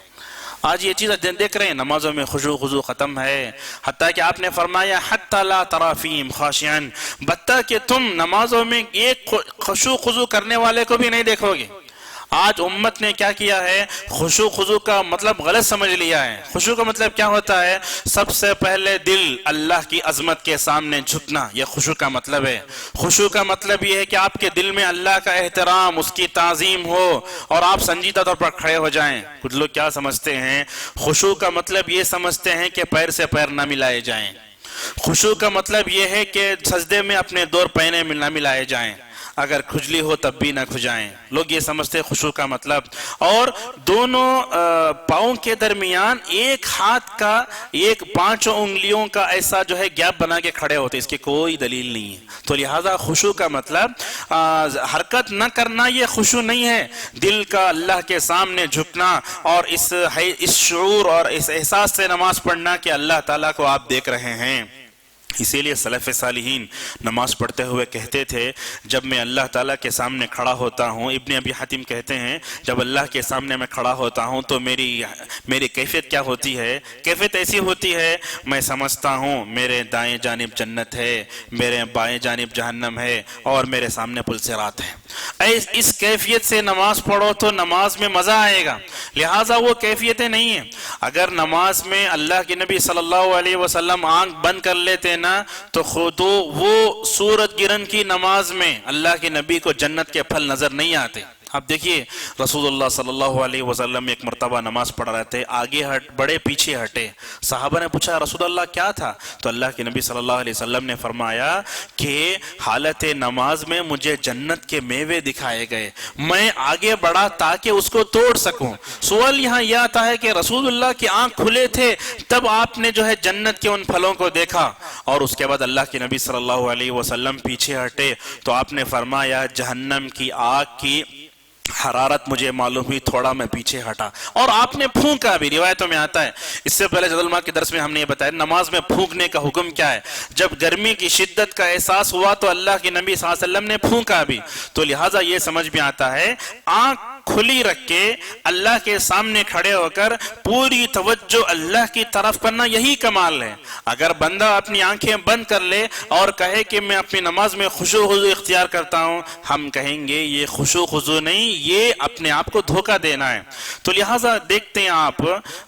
آج یہ چیز دیکھ رہے ہیں نمازوں میں خشوع خضوع ختم ہے، حتیٰ کہ آپ نے فرمایا حتی لا تری فیہم خاشعا، بتّا کہ تم نمازوں میں ایک خشوع خضوع کرنے والے کو بھی نہیں دیکھو گے۔ آج امت نے کیا کیا ہے؟ خشوع خضوع کا مطلب غلط سمجھ لیا ہے۔ خشوع کا مطلب کیا ہوتا ہے؟ سب سے پہلے دل اللہ کی عظمت کے سامنے جھکنا، یہ خشوع کا مطلب ہے۔ خشوع کا مطلب یہ ہے کہ آپ کے دل میں اللہ کا احترام، اس کی تعظیم ہو اور آپ سنجیدہ طور پر کھڑے ہو جائیں۔ کچھ لوگ کیا سمجھتے ہیں؟ خشوع کا مطلب یہ سمجھتے ہیں کہ پیر سے پیر نہ ملائے جائیں۔ خشوع کا مطلب یہ ہے کہ سجدے میں اپنے دور پینے میں نہ ملائے جائیں، اگر کھجلی ہو تب بھی نہ کھجائیں۔ لوگ یہ سمجھتے ہیں خشوع کا مطلب، اور دونوں پاؤں کے درمیان ایک ہاتھ کا ایک 5 انگلیوں کا ایسا جو ہے گیپ بنا کے کھڑے ہوتے، اس کی کوئی دلیل نہیں ہے۔ تو لہٰذا خشوع کا مطلب حرکت نہ کرنا، یہ خشوع نہیں ہے۔ دل کا اللہ کے سامنے جھکنا اور اس شعور اور اس احساس سے نماز پڑھنا کہ اللہ تعالیٰ کو آپ دیکھ رہے ہیں۔ اسی لیے سلف صالحین نماز پڑھتے ہوئے کہتے تھے جب میں اللہ تعالیٰ کے سامنے کھڑا ہوتا ہوں، ابن ابی حاتم کہتے ہیں جب اللہ کے سامنے میں کھڑا ہوتا ہوں تو میری کیفیت کیا ہوتی ہے؟ کیفیت ایسی ہوتی ہے میں سمجھتا ہوں میرے دائیں جانب جنت ہے، میرے بائیں جانب جہنم ہے اور میرے سامنے پل صراط ہے۔ اس کیفیت سے نماز پڑھو تو نماز میں مزہ آئے گا۔ لہٰذا وہ کیفیتیں نہیں ہیں۔ اگر نماز میں اللہ کے نبی صلی اللہ علیہ وسلم آنکھ بند کر لیتے نا تو خود وہ سورج گرہن کی نماز میں اللہ کے نبی کو جنت کے پھل نظر نہیں آتے۔ اب دیکھیے رسول اللہ صلی اللہ علیہ وسلم ایک مرتبہ نماز پڑھ رہے تھے، آگے بڑے پیچھے ہٹے، صحابہ نے پوچھا رسول اللہ کیا تھا؟ تو اللہ کے نبی صلی اللہ علیہ وسلم نے فرمایا کہ حالت نماز میں مجھے جنت کے میوے دکھائے گئے، میں آگے بڑھا تاکہ اس کو توڑ سکوں۔ سوال یہاں یہ آتا ہے کہ رسول اللہ کی آنکھ کھلے تھے تب آپ نے جو ہے جنت کے ان پھلوں کو دیکھا، اور اس کے بعد اللہ کے نبی صلی اللہ علیہ وسلم پیچھے ہٹے تو آپ نے فرمایا جہنم کی آگ کی حرارت مجھے معلوم ہوئی، تھوڑا میں پیچھے ہٹا، اور آپ نے پھونکا بھی، روایتوں میں آتا ہے۔ اس سے پہلے زاد المعاد کے درس میں ہم نے یہ بتایا نماز میں پھونکنے کا حکم کیا ہے۔ جب گرمی کی شدت کا احساس ہوا تو اللہ کے نبی صلی اللہ علیہ وسلم نے پھونکا بھی۔ تو لہٰذا یہ سمجھ میں آتا ہے آنکھ کھلی رکھ کے اللہ کے سامنے کھڑے ہو کر پوری توجہ اللہ کی طرف کرنا، یہی کمال ہے۔ اگر بندہ اپنی آنکھیں بند کر لے اور کہے کہ میں اپنی نماز میں خشوع خضوع اختیار کرتا ہوں، ہم کہیں گے یہ خشوع خضوع نہیں، یہ اپنے آپ کو دھوکہ دینا ہے۔ تو لہٰذا دیکھتے ہیں آپ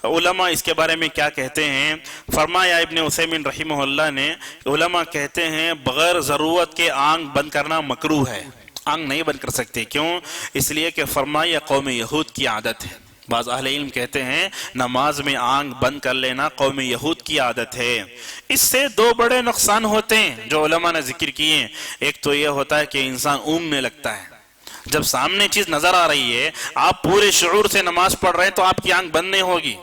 علماء اس کے بارے میں کیا کہتے ہیں۔ فرمایا ابن عثیمین رحمہ اللہ نے، علماء کہتے ہیں بغیر ضرورت کے آنکھ بند کرنا مکروہ ہے، آنکھ نہیں بند کر سکتے۔ کیوں؟ اس لیے کہ فرمایا قوم یہود کی عادت ہے۔ بعض اہل علم کہتے ہیں نماز میں آنکھ بند کر لینا قوم یہود کی عادت ہے۔ اس سے دو بڑے نقصان ہوتے ہیں جو علماء نے ذکر کیے ہیں۔ ایک تو یہ ہوتا ہے کہ انسان اونگنے لگتا ہے، جب سامنے چیز نظر آ رہی ہے، آپ پورے شعور سے نماز پڑھ رہے ہیں تو آپ کی آنکھ بند نہیں ہوگی۔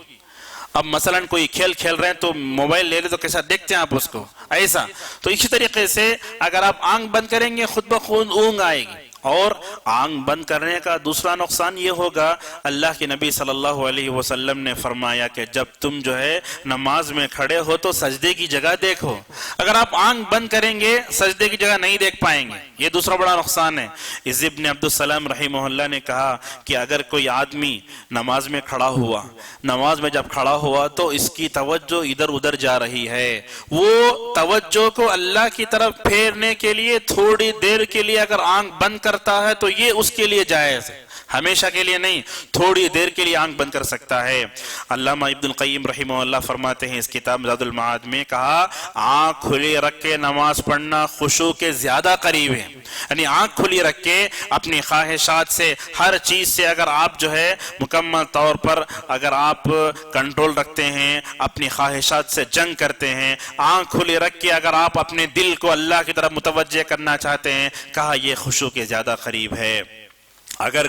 اب مثلا کوئی کھیل کھیل رہے ہیں تو موبائل لے لے تو کیسا دیکھتے ہیں آپ اس کو، ایسا۔ تو اسی طریقے سے اگر آپ آنکھ بند کریں گے خود بخود اونگ آئے گی۔ اور آنکھ بند کرنے کا دوسرا نقصان یہ ہوگا، اللہ کے نبی صلی اللہ علیہ وسلم نے فرمایا کہ جب تم جو ہے نماز میں کھڑے ہو تو سجدے کی جگہ دیکھو۔ اگر آپ آنکھ بند کریں گے سجدے کی جگہ نہیں دیکھ پائیں گے، یہ دوسرا بڑا نقصان ہے۔ اس ابن عبدالسلام رحمہ اللہ نے کہا کہ اگر کوئی آدمی نماز میں کھڑا ہوا، نماز میں جب کھڑا ہوا تو اس کی توجہ ادھر ادھر جا رہی ہے، وہ توجہ کو اللہ کی طرف پھیرنے کے لیے تھوڑی دیر کے لیے اگر آنکھ بند کرتا ہے تو یہ اس کے لیے جائز ہے، ہمیشہ کے لیے نہیں، تھوڑی دیر کے لیے آنکھ بند کر سکتا ہے۔ علامہ ابن القیم رحمہ اللہ فرماتے ہیں اس کتاب زاد المعاد میں، کہا آنکھ کھلی رکھ کے نماز پڑھنا خشوع کے زیادہ قریب ہے۔ یعنی آنکھ کھلی رکھ کے اپنی خواہشات سے، ہر چیز سے اگر آپ جو ہے مکمل طور پر اگر آپ کنٹرول رکھتے ہیں، اپنی خواہشات سے جنگ کرتے ہیں، آنکھ کھلی رکھ کے اگر آپ اپنے دل کو اللہ کی طرف متوجہ کرنا چاہتے ہیں، کہا یہ خشوع کے زیادہ قریب ہے۔ اگر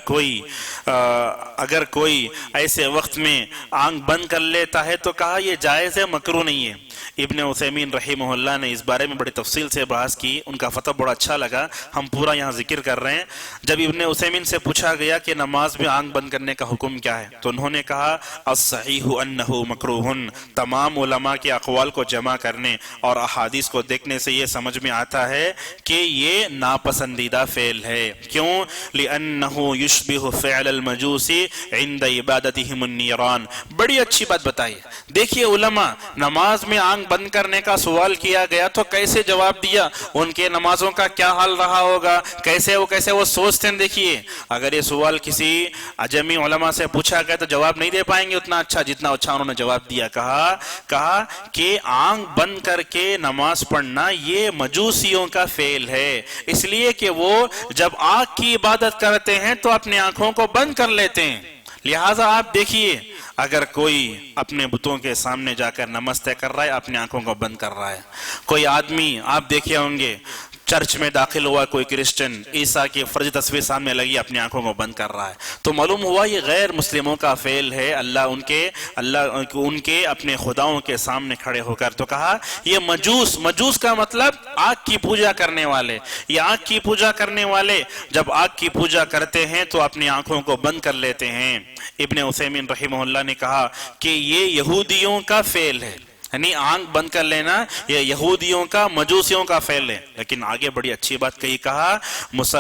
کوئی ایسے وقت میں آنکھ بند کر لیتا ہے تو کہا یہ جائز ہے، مکروہ نہیں ہے۔ ابن عثیمین رحمہ اللہ نے اس بارے میں بڑی تفصیل سے بحث کی، ان کا فتویٰ بڑا اچھا لگا، ہم پورا یہاں ذکر کر رہے ہیں۔ جب ابن عثیمین سے پوچھا گیا کہ نماز میں آنکھ بند کرنے کا حکم کیا ہے تو انہوں نے کہا الصحیح انہ مکروہ۔ تمام علماء کے اقوال کو جمع کرنے اور احادیث کو دیکھنے سے یہ سمجھ میں آتا ہے کہ یہ ناپسندیدہ فعل ہے۔ کیوں؟ لأنہ یشبہ فعل المجوس عند عبادتہم النیران۔ بڑی اچھی بات بتائی۔ دیکھیے علماء، نماز میں آنکھ بند کرنے کا سوال کیا گیا تو کیسے جواب دیا، ان کے نمازوں کا کیا حال رہا ہوگا، کیسے وہ سوچتے ہیں۔ دیکھیے اگر یہ سوال کسی عجمی علماء سے پوچھا گیا تو جواب نہیں دے پائیں گے اتنا اچھا جتنا اچھا انہوں نے جواب دیا۔ کہا کہ آنکھ بند کر کے نماز پڑھنا یہ مجوسیوں کا فعل ہے، اس لیے کہ وہ جب آنکھ کی عبادت کرتے ہیں تو اپنی آنکھوں کو بند کر لیتے ہیں۔ لہٰذا آپ دیکھیے اگر کوئی اپنے بتوں کے سامنے جا کر نمستے کر رہا ہے، اپنی آنکھوں کو بند کر رہا ہے۔ کوئی آدمی آپ دیکھے ہوں گے چرچ میں داخل ہوا، کوئی کرسچن عیسیٰ کی فرضی تصویر سامنے لگی، اپنی آنکھوں کو بند کر رہا ہے، تو معلوم ہوا یہ غیر مسلموں کا فعل ہے۔ اللہ ان کے اپنے خداؤں کے سامنے کھڑے ہو کر، تو کہا یہ مجوس کا مطلب آگ کی پوجا کرنے والے۔ یہ آگ کی پوجا کرنے والے جب آگ کی پوجا کرتے ہیں تو اپنی آنکھوں کو بند کر لیتے ہیں۔ ابن عثیمین رحمہ اللہ نے کہا کہ یہ یہودیوں کا فعل ہے، یعنی آنکھ بند کر لینا یہ یہودیوں کا، مجوسیوں کا فعل ہے۔ لیکن آگے بڑی اچھی بات کہی، کہا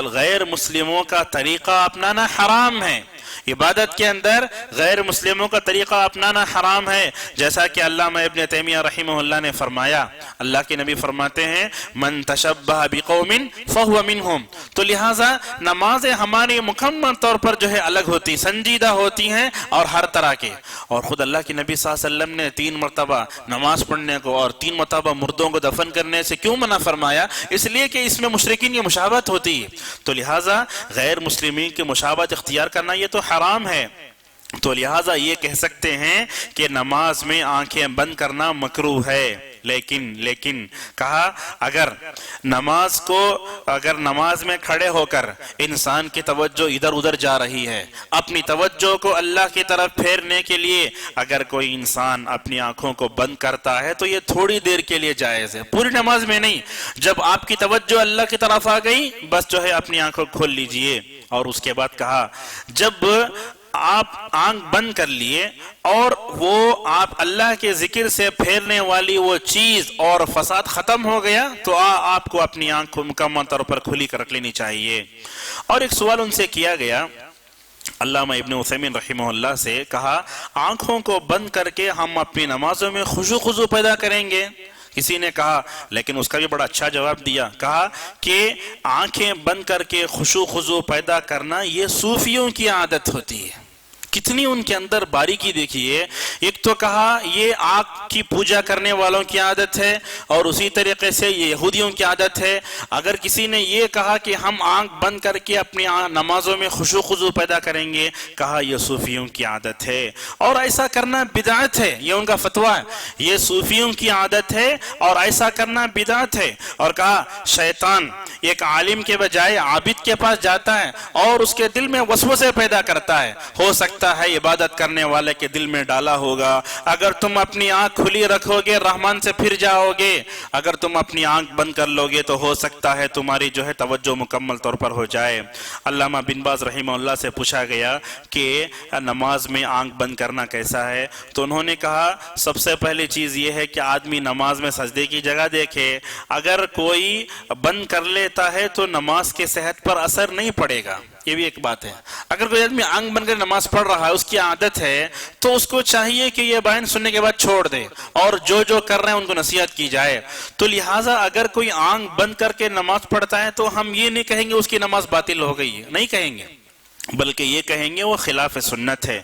غیر مسلموں کا طریقہ اپنانا حرام ہے۔ عبادت کے اندر غیر مسلموں کا طریقہ اپنانا حرام ہے، جیسا کہ علامہ ابن تیمیہ رحمہ اللہ نے فرمایا۔ اللہ کے نبی فرماتے ہیں من تشبہ بقوم فہو منہم۔ تو لہٰذا نمازیں ہماری مکمل طور پر جو ہے الگ ہوتی، سنجیدہ ہوتی ہیں اور ہر طرح کے۔ اور خود اللہ کے نبی صلی اللہ علیہ وسلم نے 3 مرتبہ نماز پڑھنے کو اور 3 مرتبہ مردوں کو دفن کرنے سے کیوں منع فرمایا؟ اس لیے کہ اس میں مشرکین کی مشابہت ہوتی ہے، تو لہٰذا غیر مسلمین کی مشابہت اختیار کرنا یہ تو حرام ہے۔ تو لہٰذا یہ کہہ سکتے ہیں کہ نماز میں آنکھیں بند کرنا مکروہ ہے۔ لیکن کہا اگر نماز میں کھڑے ہو کر انسان کی توجہ ادھر ادھر جا رہی ہے، اپنی توجہ کو اللہ کی طرف پھیرنے کے لیے اگر کوئی انسان اپنی آنکھوں کو بند کرتا ہے تو یہ تھوڑی دیر کے لیے جائز ہے، پوری نماز میں نہیں۔ جب آپ کی توجہ اللہ کی طرف آ گئی بس جو ہے اپنی آنکھوں کھول لیجئے۔ اور اس کے بعد کہا جب آپ آنکھ بند کر لیے اور وہ آپ اللہ کے ذکر سے پھیرنے والی وہ چیز اور فساد ختم ہو گیا تو آپ کو اپنی آنکھ کو مکمل طور پر کھلی کر رکھ لینی چاہیے۔ اور ایک سوال ان سے کیا گیا علامہ ابن عثیمین رحمہ اللہ سے کہا آنکھوں کو بند کر کے ہم اپنی نمازوں میں خشوع خضوع پیدا کریں گے؟ کسی نے کہا، لیکن اس کا بھی بڑا اچھا جواب دیا، کہا کہ آنکھیں بند کر کے خشوع خضوع پیدا کرنا یہ صوفیوں کی عادت ہوتی ہے۔ کتنی ان کے اندر باریکی دیکھیے۔ ایک تو کہا یہ آنکھ کی پوجا کرنے والوں کی عادت ہے، اور اسی طریقے سے یہ یہودیوں کی عادت ہے۔ اگر کسی نے یہ کہا کہ ہم آنکھ بند کر کے اپنی نمازوں میں خشوع خضوع پیدا کریں گے، کہا یہ صوفیوں کی عادت ہے، اور ایسا کرنا بدعت ہے۔ یہ ان کا فتویٰ ہے، یہ صوفیوں کی عادت ہے اور ایسا کرنا بدعت ہے۔ اور کہا شیطان ایک عالم کے بجائے عابد کے پاس جاتا ہے اور اس کے دل میں وسوسے پیدا کرتا ہے، ہو سکتا ہے عبادت کرنے والے کے دل میں ڈالا ہوگا۔ اگر تم اپنی آنکھ کھلی رکھو گے رحمان سے پھر جاؤ گے، اگر تم اپنی آنکھ بند کر لو گے تو ہو سکتا ہے تمہاری توجہ مکمل طور پر ہو جائے۔ علامہ بن باز رحمہ اللہ سے پوچھا گیا کہ نماز میں آنکھ بند کرنا کیسا ہے، تو انہوں نے کہا سب سے پہلی چیز یہ ہے کہ آدمی نماز میں سجدے کی جگہ دیکھے۔ اگر کوئی بند کر لیتا ہے تو نماز کے صحت پر اثر نہیں پڑے گا، یہ بھی ایک بات ہے۔ اگر کوئی آدمی آنکھ بند کر نماز پڑھ رہا ہے، اس کی عادت ہے، تو اس کو چاہیے کہ یہ بیان سننے کے بعد چھوڑ دے، اور جو کر رہے ہیں ان کو نصیحت کی جائے۔ تو لہٰذا اگر کوئی آنکھ بند کر کے نماز پڑھتا ہے تو ہم یہ نہیں کہیں گے اس کی نماز باطل ہو گئی ہے، نہیں کہیں گے، بلکہ یہ کہیں گے وہ خلاف سنت ہے۔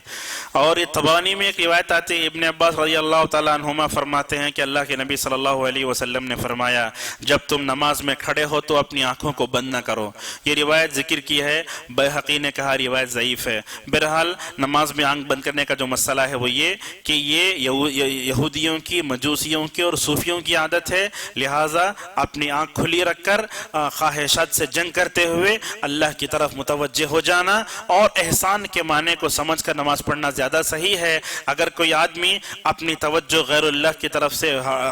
اور یہ طبرانی میں ایک روایت آتی ہے، ابن عباس رضی اللہ تعالیٰ عنہما فرماتے ہیں کہ اللہ کے نبی صلی اللہ علیہ وسلم نے فرمایا جب تم نماز میں کھڑے ہو تو اپنی آنکھوں کو بند نہ کرو۔ یہ روایت ذکر کی ہے، بیہقی نے کہا روایت ضعیف ہے۔ بہرحال نماز میں آنکھ بند کرنے کا جو مسئلہ ہے وہ یہ کہ یہ یہودیوں کی، مجوسیوں کی اور صوفیوں کی عادت ہے، لہٰذا اپنی آنکھ کھلی رکھ کر خواہشات سے جنگ کرتے ہوئے اللہ کی طرف متوجہ ہو جانا، اور احسان کے معنی کو سمجھ کر نماز پڑھنا زیادہ صحیح ہے۔ اگر کوئی آدمی اپنی توجہ غیر اللہ کی طرف سے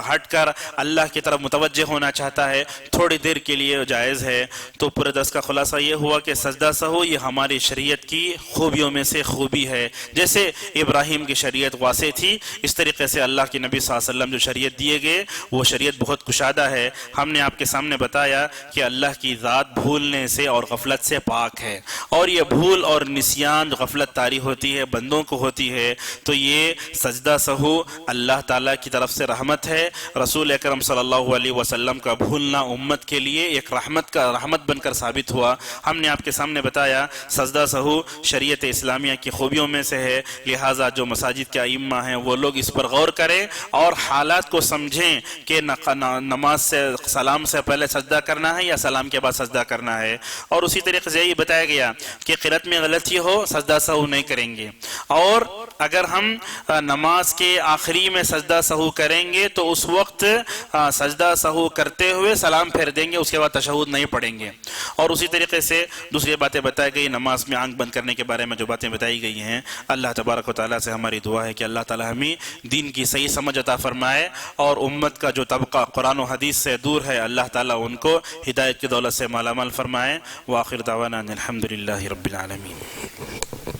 ہٹ کر اللہ کی طرف متوجہ ہونا چاہتا ہے تھوڑی دیر کے لیے جائز ہے۔ تو پورے درس کا خلاصہ یہ ہوا کہ سجدہ سہو یہ ہماری شریعت کی خوبیوں میں سے خوبی ہے۔ جیسے ابراہیم کی شریعت واسع تھی، اس طریقے سے اللہ کے نبی صلی اللہ علیہ وسلم جو شریعت دیے گئے وہ شریعت بہت کشادہ ہے۔ ہم نے آپ کے سامنے بتایا کہ اللہ کی ذات بھولنے سے اور غفلت سے پاک ہے، اور یہ بھول اور نسیان غفلت طاری ہوتی ہے بندوں کو ہوتی ہے، تو یہ سجدہ سہو اللہ تعالیٰ کی طرف سے رحمت ہے۔ رسول اکرم صلی اللہ علیہ وسلم کا بھولنا امت کے لیے ایک رحمت بن کر ثابت ہوا۔ ہم نے آپ کے سامنے بتایا سجدہ سہو شریعت اسلامیہ کی خوبیوں میں سے ہے، لہٰذا جو مساجد کے ائمہ ہیں وہ لوگ اس پر غور کریں اور حالات کو سمجھیں کہ نماز سے سلام سے پہلے سجدہ کرنا ہے یا سلام کے بعد سجدہ کرنا ہے۔ اور اسی طریقے سے یہ بتایا گیا کہ قرأت میں غلطی ہو سجدہ سہو نہیں کریں گے، اور اگر ہم نماز کے آخری میں سجدہ سہو کریں گے تو اس وقت سجدہ سہو کرتے ہوئے سلام پھیر دیں گے، اس کے بعد تشہد نہیں پڑھیں گے۔ اور اسی طریقے سے دوسری باتیں بتائی گئی نماز میں آنکھ بند کرنے کے بارے میں جو باتیں بتائی گئی ہیں، اللہ تبارک و تعالیٰ سے ہماری دعا ہے کہ اللہ تعالیٰ ہمیں دین کی صحیح سمجھ عطا فرمائے، اور امت کا جو طبقہ قرآن و حدیث سے دور ہے اللہ تعالیٰ ان کو ہدایت کی دولت سے مالا مال فرمائے۔ وآخر دعوانا ان الحمد للہ رب العالمین۔